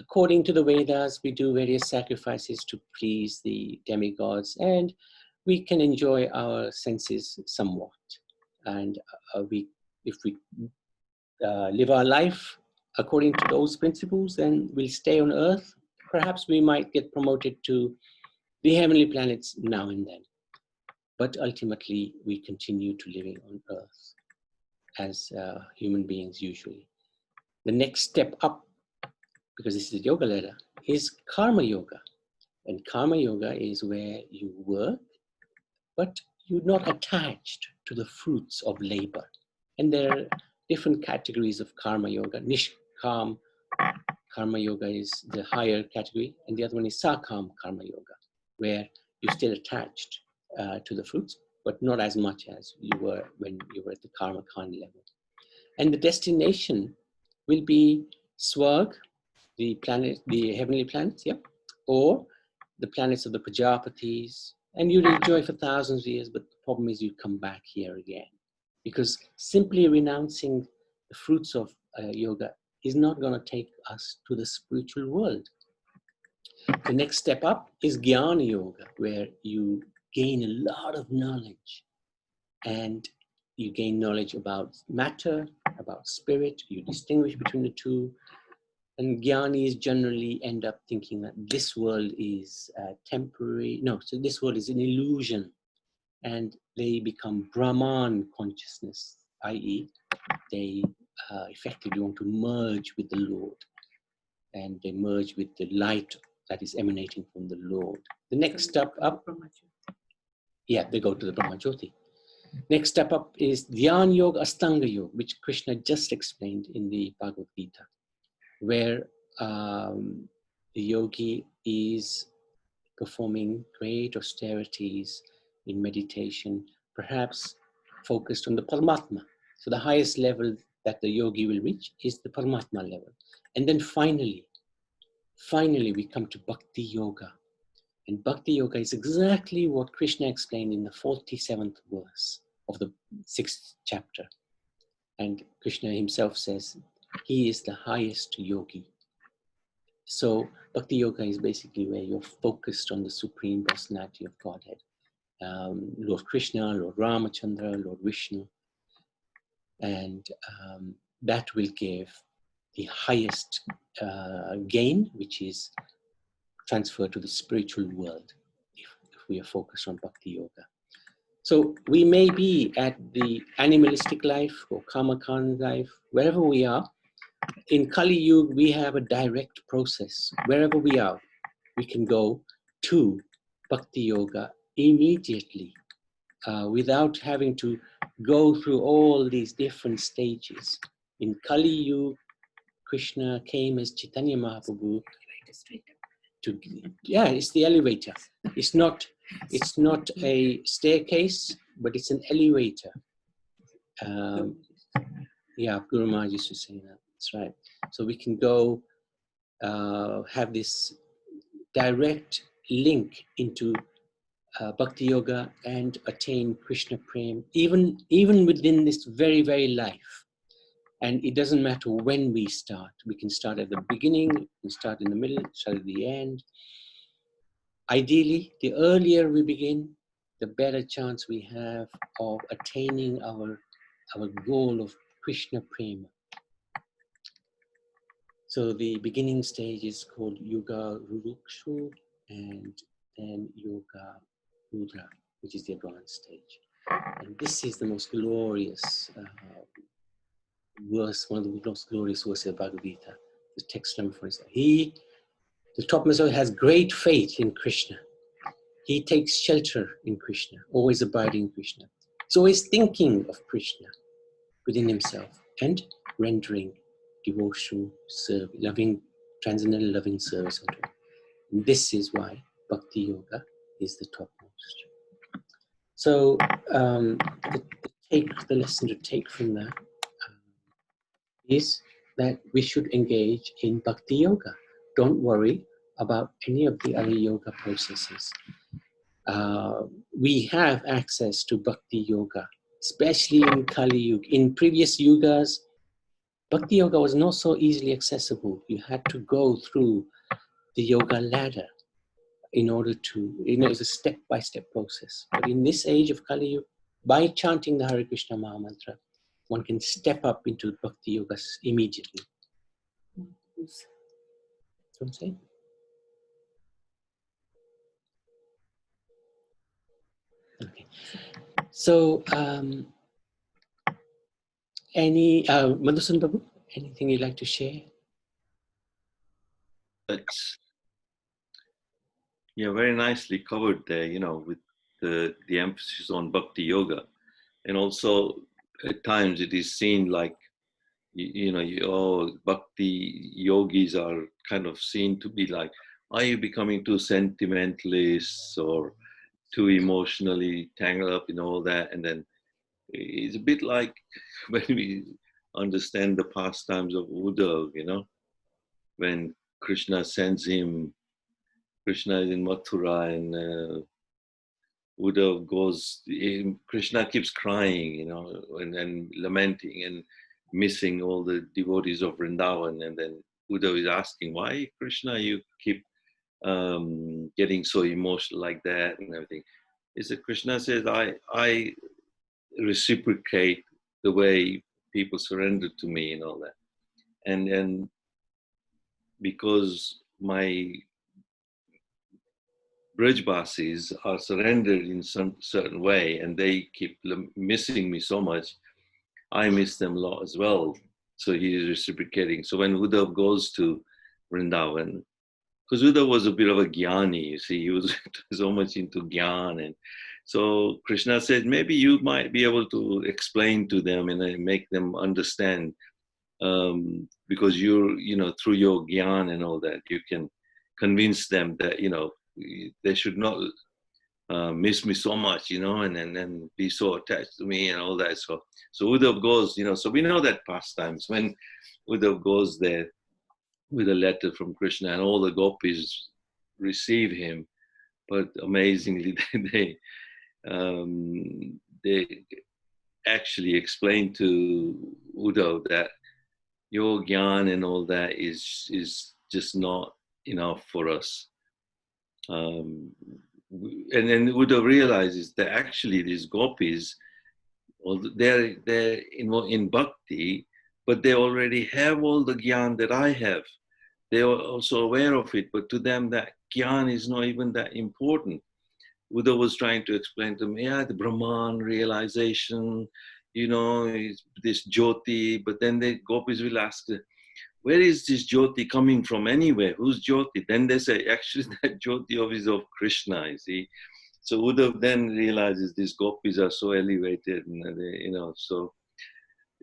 according to the Vedas, we do various sacrifices to please the demigods, and we can enjoy our senses somewhat. And if we live our life according to those principles, then we'll stay on earth. Perhaps we might get promoted to the heavenly planets now and then. But ultimately, we continue to living on earth as human beings usually. The next step up, because this is yoga ladder, is karma yoga. And karma yoga is where you work, but you're not attached to the fruits of labor. And there are different categories of karma yoga. Nishkam karma yoga is the higher category, and the other one is sakam karma yoga, where you're still attached to the fruits, but not as much as you were when you were at the karma kand level. And the destination will be Swarg, the planet, the heavenly planets, yeah, or the planets of the Prajapatis, and you'll enjoy for thousands of years, but the problem is you come back here again. Because simply renouncing the fruits of yoga is not going to take us to the spiritual world. The next step up is Jnana Yoga, where you gain a lot of knowledge, and you gain knowledge about matter, about spirit, you distinguish between the two. And Jnanis generally end up thinking that this world is temporary. No, so this world is an illusion. And they become Brahman consciousness, i.e. they effectively want to merge with the Lord. And they merge with the light that is emanating from the Lord. The next step up, yeah, they go to the Brahmajyoti. Next step up is Dhyana Yoga, Ashtanga Yoga, which Krishna just explained in the Bhagavad Gita, where the yogi is performing great austerities in meditation, perhaps focused on the Paramatma. So the highest level that the yogi will reach is the Paramatma level. And then finally we come to Bhakti Yoga. And Bhakti Yoga is exactly what Krishna explained in the 47th verse of the 6th chapter. And Krishna himself says, he is the highest yogi. So Bhakti Yoga is basically where you're focused on the Supreme Personality of Godhead. Lord Krishna, Lord Ramachandra, Lord Vishnu. And that will give the highest gain, which is transfer to the spiritual world if we are focused on Bhakti Yoga. So we may be at the animalistic life or Kamakan life, wherever we are. In Kali Yuga, we have a direct process. Wherever we are, we can go to Bhakti Yoga immediately without having to go through all these different stages. In Kali Yuga, Krishna came as Chaitanya Mahaprabhu to, yeah, it's the elevator. It's not a staircase, but it's an elevator. Yeah, Guru Maharaj used to say that. That's right. So we can go have this direct link into Bhakti Yoga and attain Krishna Prem, even within this very, very life. And it doesn't matter when we start. We can start at the beginning, we can start in the middle, start at the end. Ideally, the earlier we begin, the better chance we have of attaining our goal of Krishna Prema. So the beginning stage is called Yoga Rurukshu and then Yoga Mudra, which is the advanced stage. And this is the most glorious verse, one of the most glorious verses of Bhagavad Gita. The text number 47. The top master, has great faith in Krishna. He takes shelter in Krishna, always abiding in Krishna. He's always thinking of Krishna within himself and rendering devotion, loving, transcendental loving service unto him. And this is why Bhakti Yoga is the topmost. So the lesson to take from that is that we should engage in Bhakti Yoga. Don't worry about any of the other yoga processes. We have access to Bhakti Yoga, especially in Kali Yuga. In previous yugas, Bhakti Yoga was not so easily accessible. You had to go through the yoga ladder in order to, it's a step-by-step process. But in this age of Kali Yuga, by chanting the Hare Krishna Maha Mantra, one can step up into Bhakti Yoga immediately. Don't say? Okay. So, Madhusudan Babu, anything you'd like to share? It's, yeah, very nicely covered there, with the emphasis on Bhakti Yoga. And also, at times it is seen like, Bhakti yogis are kind of seen to be like, are you becoming too sentimentalist or too emotionally tangled up in all that? And then it's a bit like when we understand the pastimes of Uddhav, when Krishna sends him, Krishna is in Mathura and Uddhav goes, Krishna keeps crying, and lamenting and missing all the devotees of Vrindavan. And then Uddhav is asking, why, Krishna, you keep getting so emotional like that and everything. Is that Krishna says, I reciprocate the way people surrender to me and all that. And because my Brajbasis are surrendered in some certain way and they keep missing me so much, I miss them a lot as well. So he is reciprocating. So when Uddhav goes to Vrindavan, because Uddhav was a bit of a jnani, you see, he was so much into jnana. And so Krishna said, maybe you might be able to explain to them and make them understand, because you're, through your jnana and all that, you can convince them that, they should not miss me so much, and then be so attached to me and all that. So Uddhav goes, so we know that pastimes when Uddhav goes there with a letter from Krishna and all the gopis receive him, but amazingly they actually explain to Uddhav that your jnana and all that is just not enough for us. And then Uddhav realizes that actually these gopis, well, they're in bhakti, but they already have all the jnana that I have. They are also aware of it, but to them that gyan is not even that important. Buddha was trying to explain to me, yeah, the Brahman realization, you know, is this Jyoti, but then the gopis will ask, where is this Jyoti coming from anyway? Who's Jyoti? Then they say, actually, that Jyoti is of Krishna, you see. So Uddhav then realizes these gopis are so elevated, and they, you know, so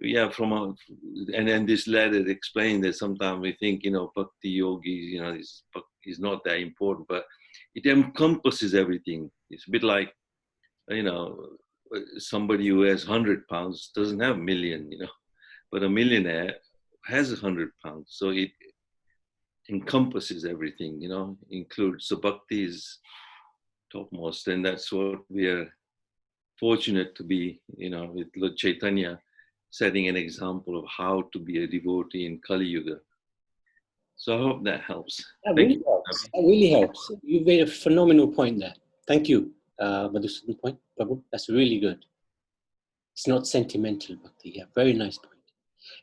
yeah, and then this letter explained that sometimes we think, you know, bhakti yogi, you know, is not that important, but it encompasses everything. It's a bit like, you know, somebody who has 100 pounds doesn't have a million, you know, but a millionaire has 100 pounds. So it encompasses everything, you know, includes, so bhakti is topmost, and that's what we are fortunate to be, you know, with Lord Chaitanya setting an example of how to be a devotee in Kali Yuga. So I hope that helps. That Thank really you. helps. That really helps. You made a phenomenal point there. Thank you, Madhusudan point, Prabhu. That's really good. It's not sentimental bhakti. Yeah, very nice point.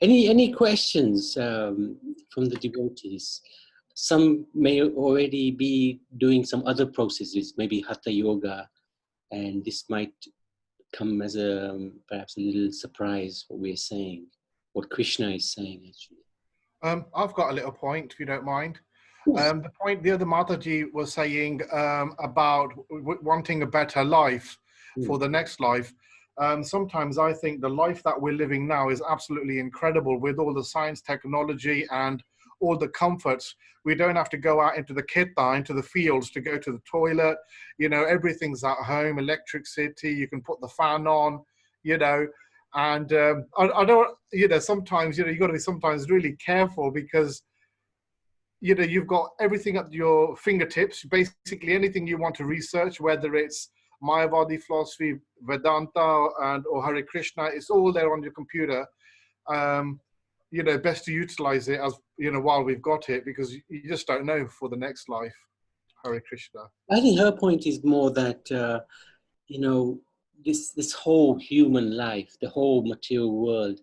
Any questions from the devotees? Some may already be doing some other processes, maybe hatha yoga, and this might come as a perhaps a little surprise what we're saying, what Krishna is saying actually. I've got a little point, if you don't mind. The point the other Mataji was saying about wanting a better life for the next life. Sometimes I think the life that we're living now is absolutely incredible with all the science, technology, and all the comforts. We don't have to go out into the Kirtan, into the fields to go to the toilet. You know, everything's at home, electricity, you can put the fan on, you know. And I don't, you know, sometimes, you know, you've got to be sometimes really careful because, you know, you've got everything at your fingertips, basically anything you want to research, whether it's Mayavadi philosophy, Vedanta, or Hare Krishna, it's all there on your computer. You know, best to utilize it as, you know, while we've got it, because you just don't know for the next life. Hare Krishna. I think her point is more that, you know, this whole human life, the whole material world,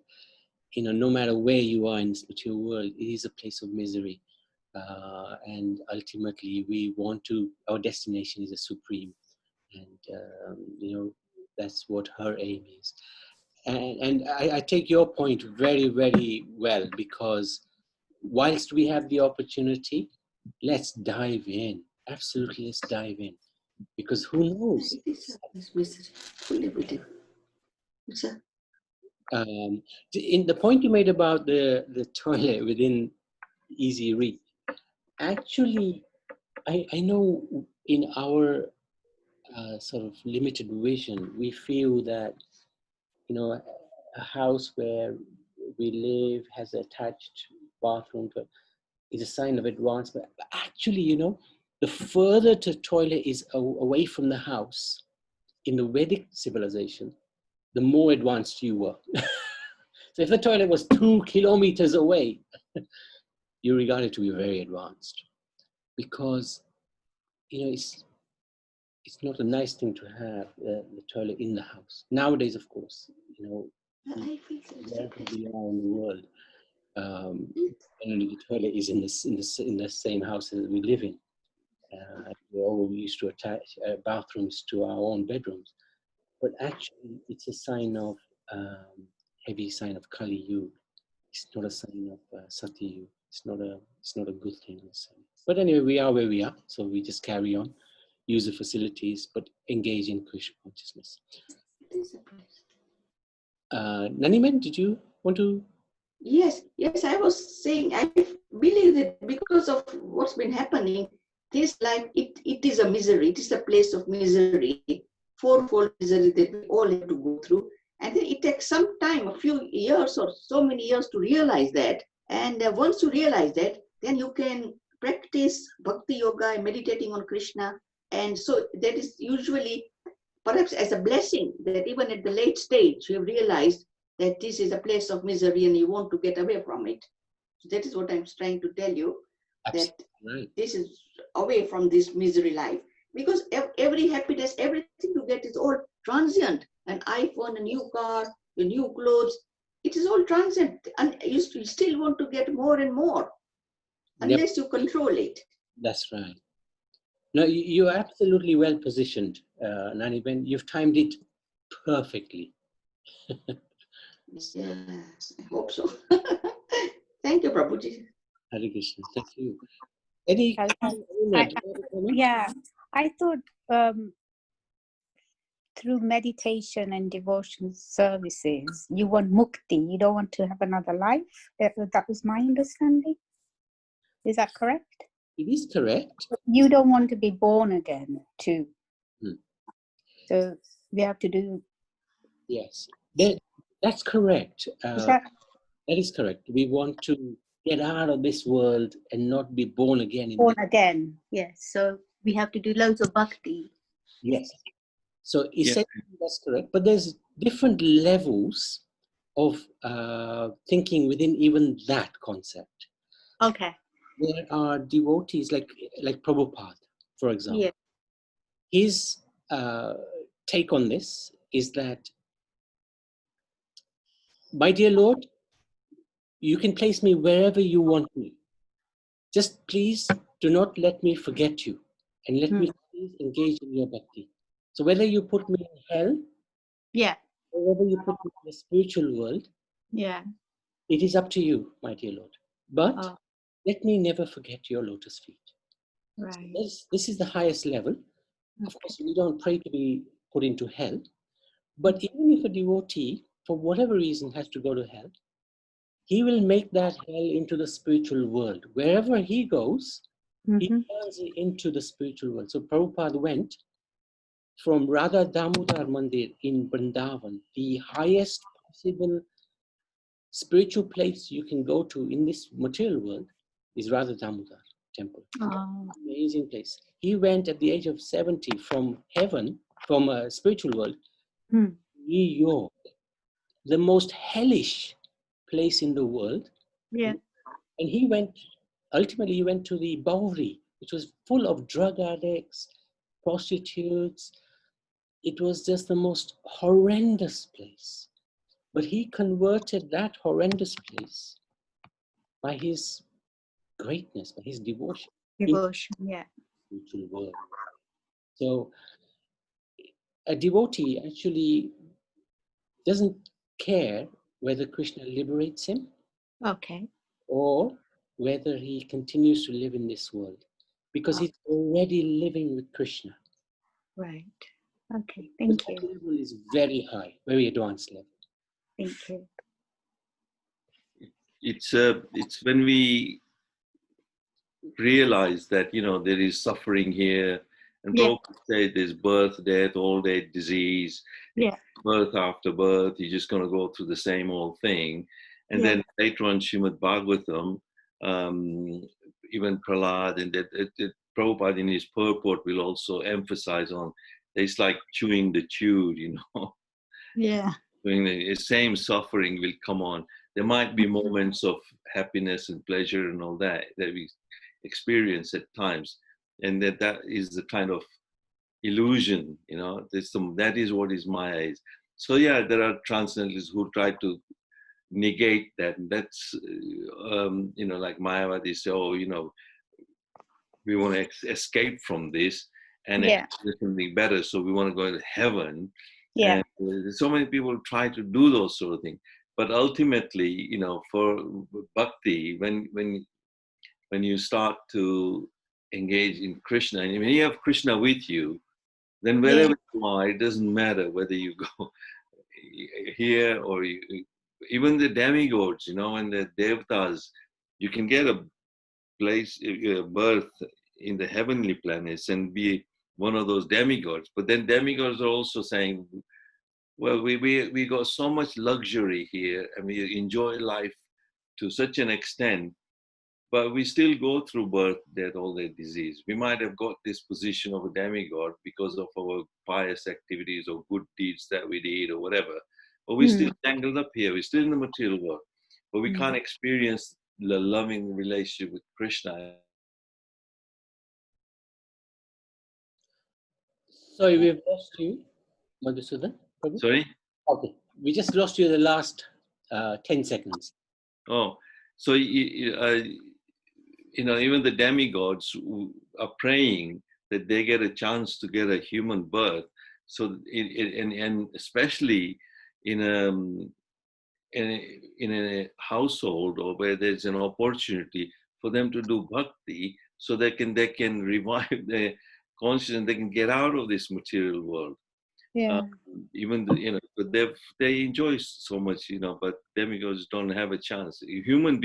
you know, no matter where you are in this material world, it is a place of misery. And ultimately we want to, our destination is a supreme. And, you know, that's what her aim is. And I take your point very, very well, because whilst we have the opportunity, let's dive in. Absolutely, let's dive in. Because who knows? In the point you made about the toilet within easy reach, actually, I know in our sort of limited vision, we feel that, you know, a house where we live has an attached bathroom to it is a sign of advancement. But actually, you know, the further the toilet is away from the house in the Vedic civilization, the more advanced you were. So if the toilet was 2 kilometers away, you regard it to be very advanced, because, you know, it's not a nice thing to have the toilet in the house. Nowadays, of course, you know, wherever we are in the world, generally the toilet is in the same house that we live in. We're all used to attach bathrooms to our own bedrooms, but actually it's a sign of heavy sign of Kali Yuga. It's not a sign of Sati Yuga. It's not a good thing. But anyway, we are where we are, so we just carry on, use the facilities, but engage in Krishna consciousness. Naniman, did you want to? Yes, I was saying, I believe that because of what's been happening, this life, it is a misery. It is a place of misery, fourfold misery that we all have to go through. And then it takes some time, a few years or so many years to realize that. And once you realize that, then you can practice bhakti yoga and meditating on Krishna. And so that is usually perhaps as a blessing that even at the late stage, you have realized that this is a place of misery and you want to get away from it. So that is what I'm trying to tell you, that this is away from this misery life. Because every happiness, everything you get is all transient. An iPhone, a new car, a new clothes, it is all transient. And you still want to get more and more. unless you control it. That's right. No, you're absolutely well positioned, Nani Ben. You've timed it perfectly. Yes, I hope so. Thank you, Prabhuji. Hare Krishna. Thank you. Any I- comment? yeah, I thought through meditation and devotion services, you want mukti. You don't want to have another life. That was my understanding. Is that correct? It is correct. You don't want to be born again, too. Hmm. So we have to do. Yes, that's correct. That is correct. We want to get out of this world and not be born again. Born again, yes. So we have to do loads of bhakti. Yes. So essentially that's correct. But there's different levels of thinking within even that concept. Okay. There are devotees like Prabhupada, for example. Yeah. His take on this is that, my dear Lord, you can place me wherever you want me. Just please do not let me forget you, and let me please engage in your bhakti. So whether you put me in hell, or whether you put me in the spiritual world, it is up to you, my dear Lord. But let me never forget your lotus feet. Right. So this is the highest level. Of course, we don't pray to be put into hell. But even if a devotee, for whatever reason, has to go to hell, he will make that hell into the spiritual world. Wherever he goes, he turns it into the spiritual world. So Prabhupada went from Radha Damodar Mandir in Vrindavan, the highest possible spiritual place you can go to in this material world is Radha Damodar temple. Amazing place. He went at the age of 70 from heaven, from a spiritual world, New York, the most hellish place in the world. Yeah. And he went, ultimately he went to the Bowery, which was full of drug addicts, prostitutes. It was just the most horrendous place. But he converted that horrendous place by his greatness, by his devotion. Devotion, yeah. Spiritual world. So a devotee actually doesn't care whether Krishna liberates him, Okay. or whether he continues to live in this world, because he's already living with Krishna. Right. Okay. Thank you. That level is very high, very advanced level. Thank you. It's when we realize that, you know, there is suffering here, and Prabhupada said there's birth, death, old age, disease, birth after birth, you're just going to go through the same old thing. And then later on, Srimad Bhagavatam, even Prahlad, and that Prabhupada in his purport will also emphasize on, it's like chewing the chewed, you know. Yeah. When the same suffering will come on. There might be moments of happiness and pleasure and all that we experience at times, and that is the kind of illusion, you know. That is what is Maya is. So yeah, there are transcendentalists who try to negate that, and that's you know, like Mayavadi say, oh, you know, we want to escape from this and experience something better, so we want to go to heaven. And so many people try to do those sort of things, but ultimately, you know, for bhakti, when you start to engage in Krishna, and when you have Krishna with you, then wherever you are, it doesn't matter whether you go here or even the demigods, you know, and the devatas, you can get a place, a birth in the heavenly planets and be one of those demigods. But then demigods are also saying, well, we got so much luxury here, and we enjoy life to such an extent, but we still go through birth, death, all that disease. We might have got this position of a demigod because of our pious activities or good deeds that we did or whatever, but we're still tangled up here. We're still in the material world, but we can't experience the loving relationship with Krishna. Sorry, we've lost you, Madhusudan. Sorry? Okay, we just lost you the last 10 seconds. Oh, so you know, even the demigods who are praying that they get a chance to get a human birth. So, and especially in a household or where there's an opportunity for them to do bhakti, so they can revive their consciousness, they can get out of this material world. Yeah. Even you know, but they enjoy so much, you know, but demigods don't have a chance. Human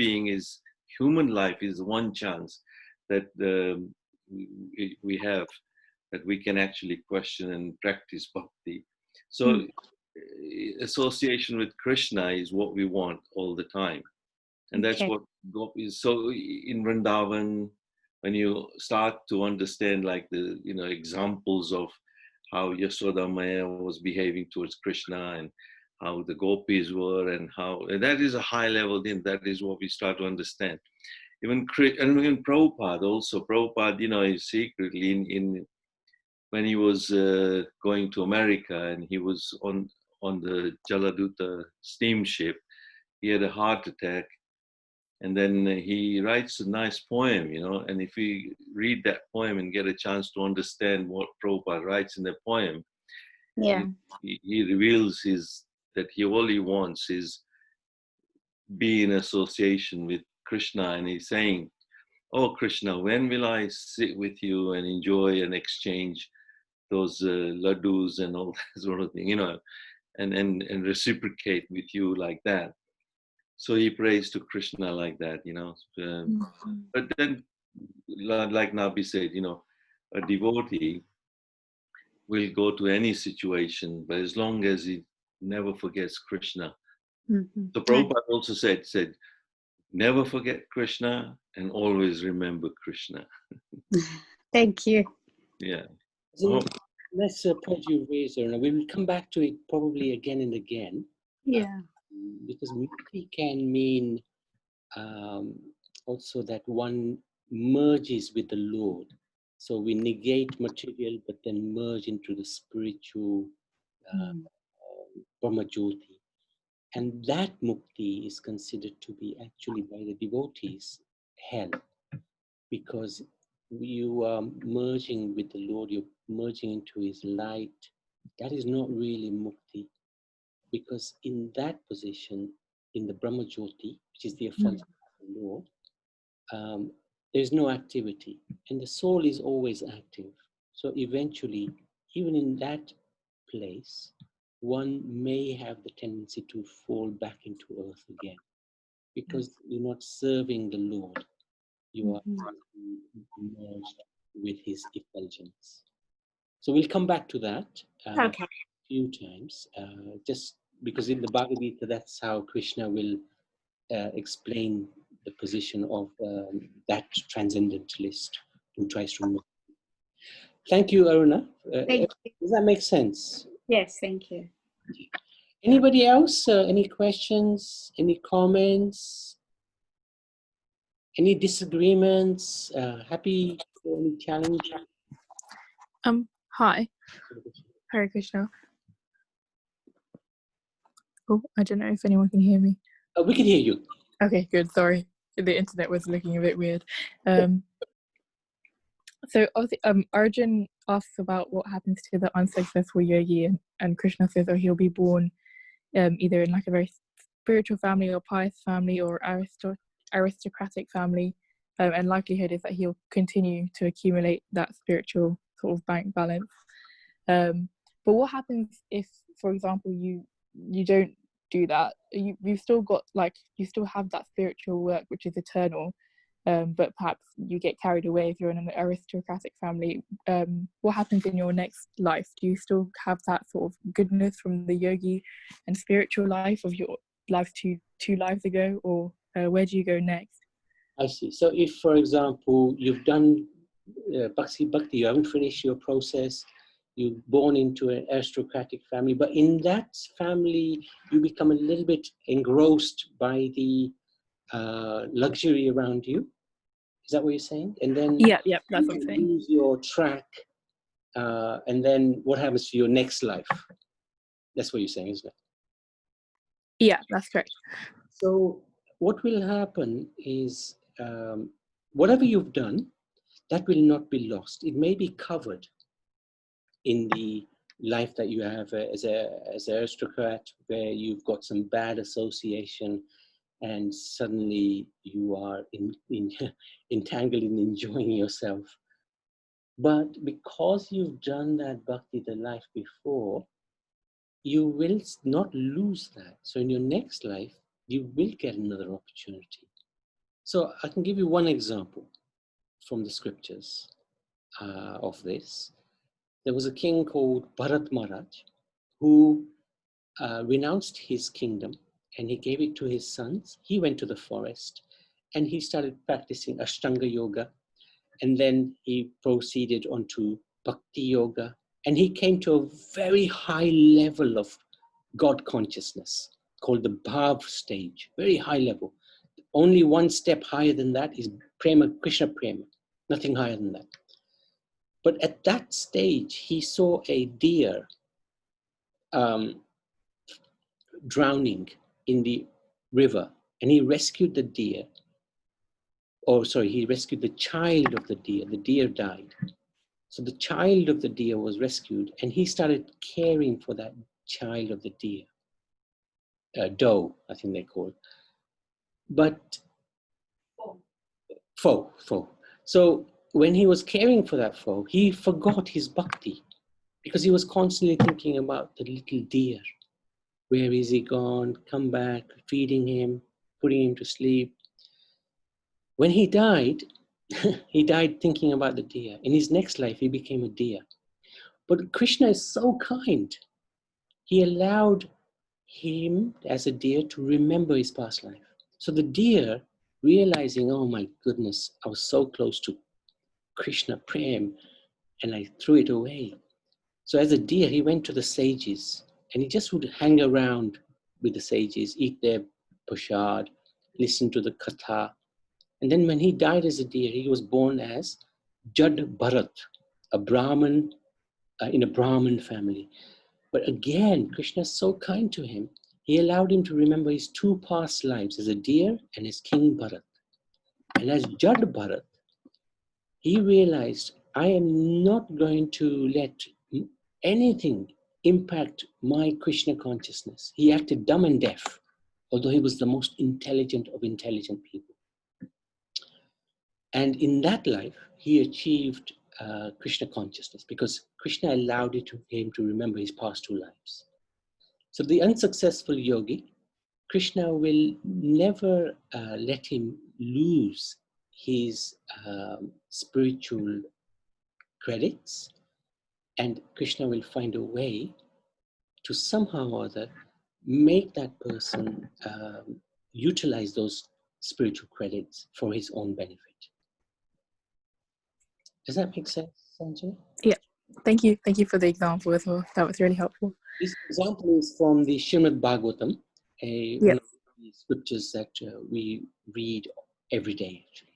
life is one chance that we have, that we can actually question and practice bhakti. So association with Krishna is what we want all the time. And that's Okay. what gopis. So in Vrindavan, when you start to understand like the, you know, examples of how Yashoda Maya was behaving towards Krishna and how the gopis were, and that is a high level, then that is what we start to understand. Even Prabhupada also, Prabhupada, you know, is secretly when he was going to America and he was on the Jaladuta steamship, he had a heart attack. And then he writes a nice poem, you know, and if we read that poem and get a chance to understand what Prabhupada writes in the poem, Yeah. he reveals that all he wants is be in association with Krishna. And he's saying, oh, Krishna, when will I sit with you and enjoy and exchange those laddus and all that sort of thing, you know, and reciprocate with you like that. So he prays to Krishna like that, you know. But then, like Nabi said, you know, a devotee will go to any situation, but as long as he never forgets Krishna. So Prabhupada also said, never forget Krishna and always remember Krishna. Thank you. Yeah. So that's a point you raised, and we will come back to it probably again and again. Yeah. Because mukti can mean also that one merges with the Lord. So we negate material, but then merge into the spiritual Brahma Jyoti. And that mukti is considered to be actually by the devotees hell, because you are merging with the Lord, you're merging into His light. That is not really mukti, because in that position, in the Brahma Jyoti, which is the effulgence of the Lord, there's no activity, and the soul is always active. So eventually, even in that place, one may have the tendency to fall back into earth again, because you're not serving the Lord, you are merged with His effulgence. So we'll come back to that a few times, just because in the Bhagavad Gita, that's how Krishna will explain the position of that transcendentalist who tries to move. Thank you, Aruna. Thank you. Does that make sense? Yes, thank you. Anybody else? Any questions? Any comments? Any disagreements? Happy for any challenge? Hi. Hare Krishna. Oh, I don't know if anyone can hear me. We can hear you. Okay, good. Sorry. The internet was looking a bit weird. So Arjun asks about what happens to the unsuccessful yogi, and Krishna says, oh, he'll be born either in like a very spiritual family or pious family or aristocratic family, and likelihood is that he'll continue to accumulate that spiritual sort of bank balance. But what happens if, for example, you don't do that? You've still got, like, you still have that spiritual work which is eternal, but perhaps you get carried away if you're in an aristocratic family. What happens in your next life? Do you still have that sort of goodness from the yogi and spiritual life of your life two lives ago, or where do you go next? I see. So if, for example, you've done bhakti, you haven't finished your process, you're born into an aristocratic family, but in that family, you become a little bit engrossed by the luxury around you. Is that what you're saying? And then Yeah, that's what I'm saying. lose your track, and then what happens to your next life? That's what you're saying, isn't it? Yeah, that's correct. So what will happen is whatever you've done, that will not be lost. It may be covered in the life that you have as an aristocrat, where you've got some bad association and suddenly you are entangled in enjoying yourself. But because you've done that bhakti the life before, you will not lose that. So in your next life, you will get another opportunity. So I can give you one example from the scriptures of this. There was a king called Bharat Maharaj who renounced his kingdom and he gave it to his sons. He went to the forest and he started practicing Ashtanga Yoga, and then he proceeded on to Bhakti Yoga, and he came to a very high level of God consciousness called the Bhav stage, very high level. Only one step higher than that is Prema, Krishna Prema, nothing higher than that. But at that stage, he saw a deer drowning in the river, and he rescued the deer. He rescued the child of the deer. The deer died. So the child of the deer was rescued, and he started caring for that child of the deer. Doe, I think they call it. But foe. So when he was caring for that foe, he forgot his bhakti because he was constantly thinking about the little deer. Where is he gone? Come back, feeding him, putting him to sleep. When he died, he died thinking about the deer. In his next life, he became a deer. But Krishna is so kind. He allowed him as a deer to remember his past life. So the deer, realizing, oh my goodness, I was so close to Krishna Prem and I threw it away. So as a deer, he went to the sages and he just would hang around with the sages, eat their prasad, listen to the katha. And then when he died as a deer, he was born as Jad Bharat, a Brahmin in a Brahmin family. But again, Krishna is so kind to him. He allowed him to remember his two past lives as a deer and as King Bharat. And as Jad Bharat, he realized, I am not going to let anything impact my Krishna consciousness. He acted dumb and deaf, although he was the most intelligent of intelligent people. And in that life, he achieved Krishna consciousness because Krishna allowed him to remember his past two lives. So the unsuccessful yogi, Krishna will never let him lose his spiritual credits, and Krishna will find a way to somehow or other make that person utilize those spiritual credits for his own benefit. Does that make sense, Sanjay? Yeah. Thank you for the example as well. That was really helpful. This example is from the Srimad Bhagavatam, one of the scriptures that we read every day, actually.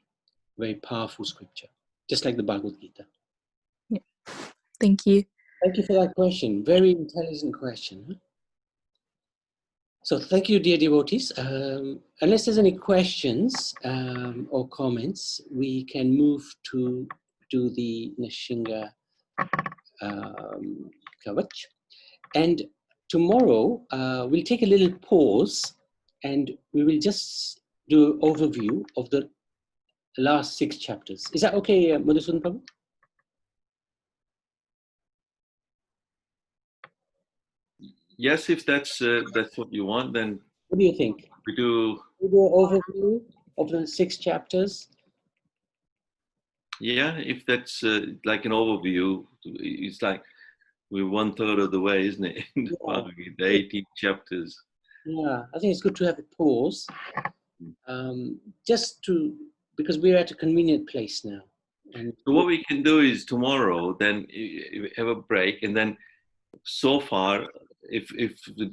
Very powerful scripture, just like the Bhagavad Gita. Yeah. Thank you. Thank you for that question. Very intelligent question. Huh? So thank you, dear devotees. Unless there's any questions or comments, we can move to do the Nishinga Kavach. And tomorrow, we'll take a little pause and we will just do an overview of the last 6 chapters. Is that okay, Madhusudan Prabhu? Yes, if that's what you want, then What do you think? we do. We do an overview of the 6 chapters. Yeah, if that's like an overview, it's like we're 1/3 of the way, isn't it? Yeah. The 18 chapters. Yeah, I think it's good to have a pause, because we're at a convenient place now. And So what we can do is tomorrow, then you have a break, and then so far, if the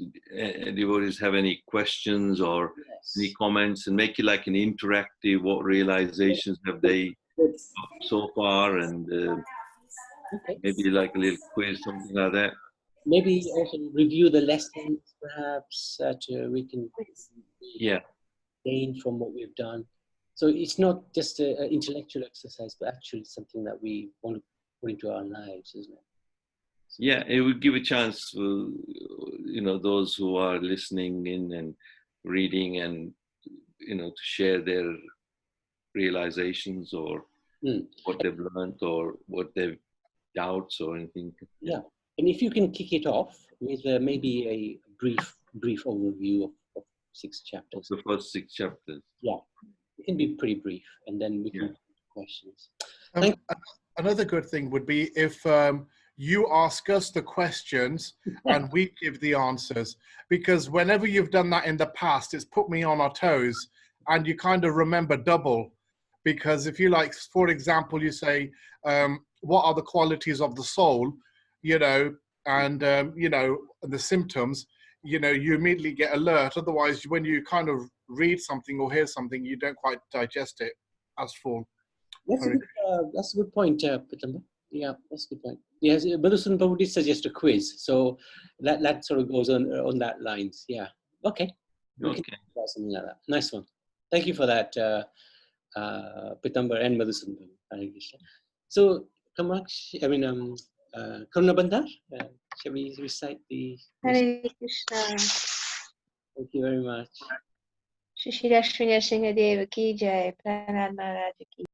devotees have any questions or any comments, and make it like an interactive, what realizations have they got so far, and maybe like a little quiz, something like that. Maybe also review the lessons, perhaps, that we can gain from what we've done. So it's not just an intellectual exercise, but actually something that we want to put into our lives, isn't it? Yeah, it would give a chance for those who are listening in and reading, and to share their realizations or what they've learned or what their doubts or anything. Yeah, and if you can kick it off with maybe a brief overview of 6 chapters. The first 6 chapters. Yeah, it can be pretty brief, and then we can questions. Another good thing would be if you ask us the questions and we give the answers, because whenever you've done that in the past, it's put me on our toes, and you kind of remember double. Because if you, like, for example, you say, what are the qualities of the soul, and the symptoms, you immediately get alert. Otherwise, when you kind of read something or hear something, you don't quite digest it as full. That's a good point, Pitamba. Yeah, that's a good point. Yes, Madhusudan Prabhu did suggest a quiz, so that sort of goes on that lines. Yeah. Okay. We can try something like that. Nice one. Thank you for that, Pitamba and Madhusudan Prabhu. So, Kamaksh, Karuna Bandar, shall we recite the? Hare Krishna. Thank you very much. Shri Lakshmi Narasimha Deva ki jai. Pranam Maharaj ki.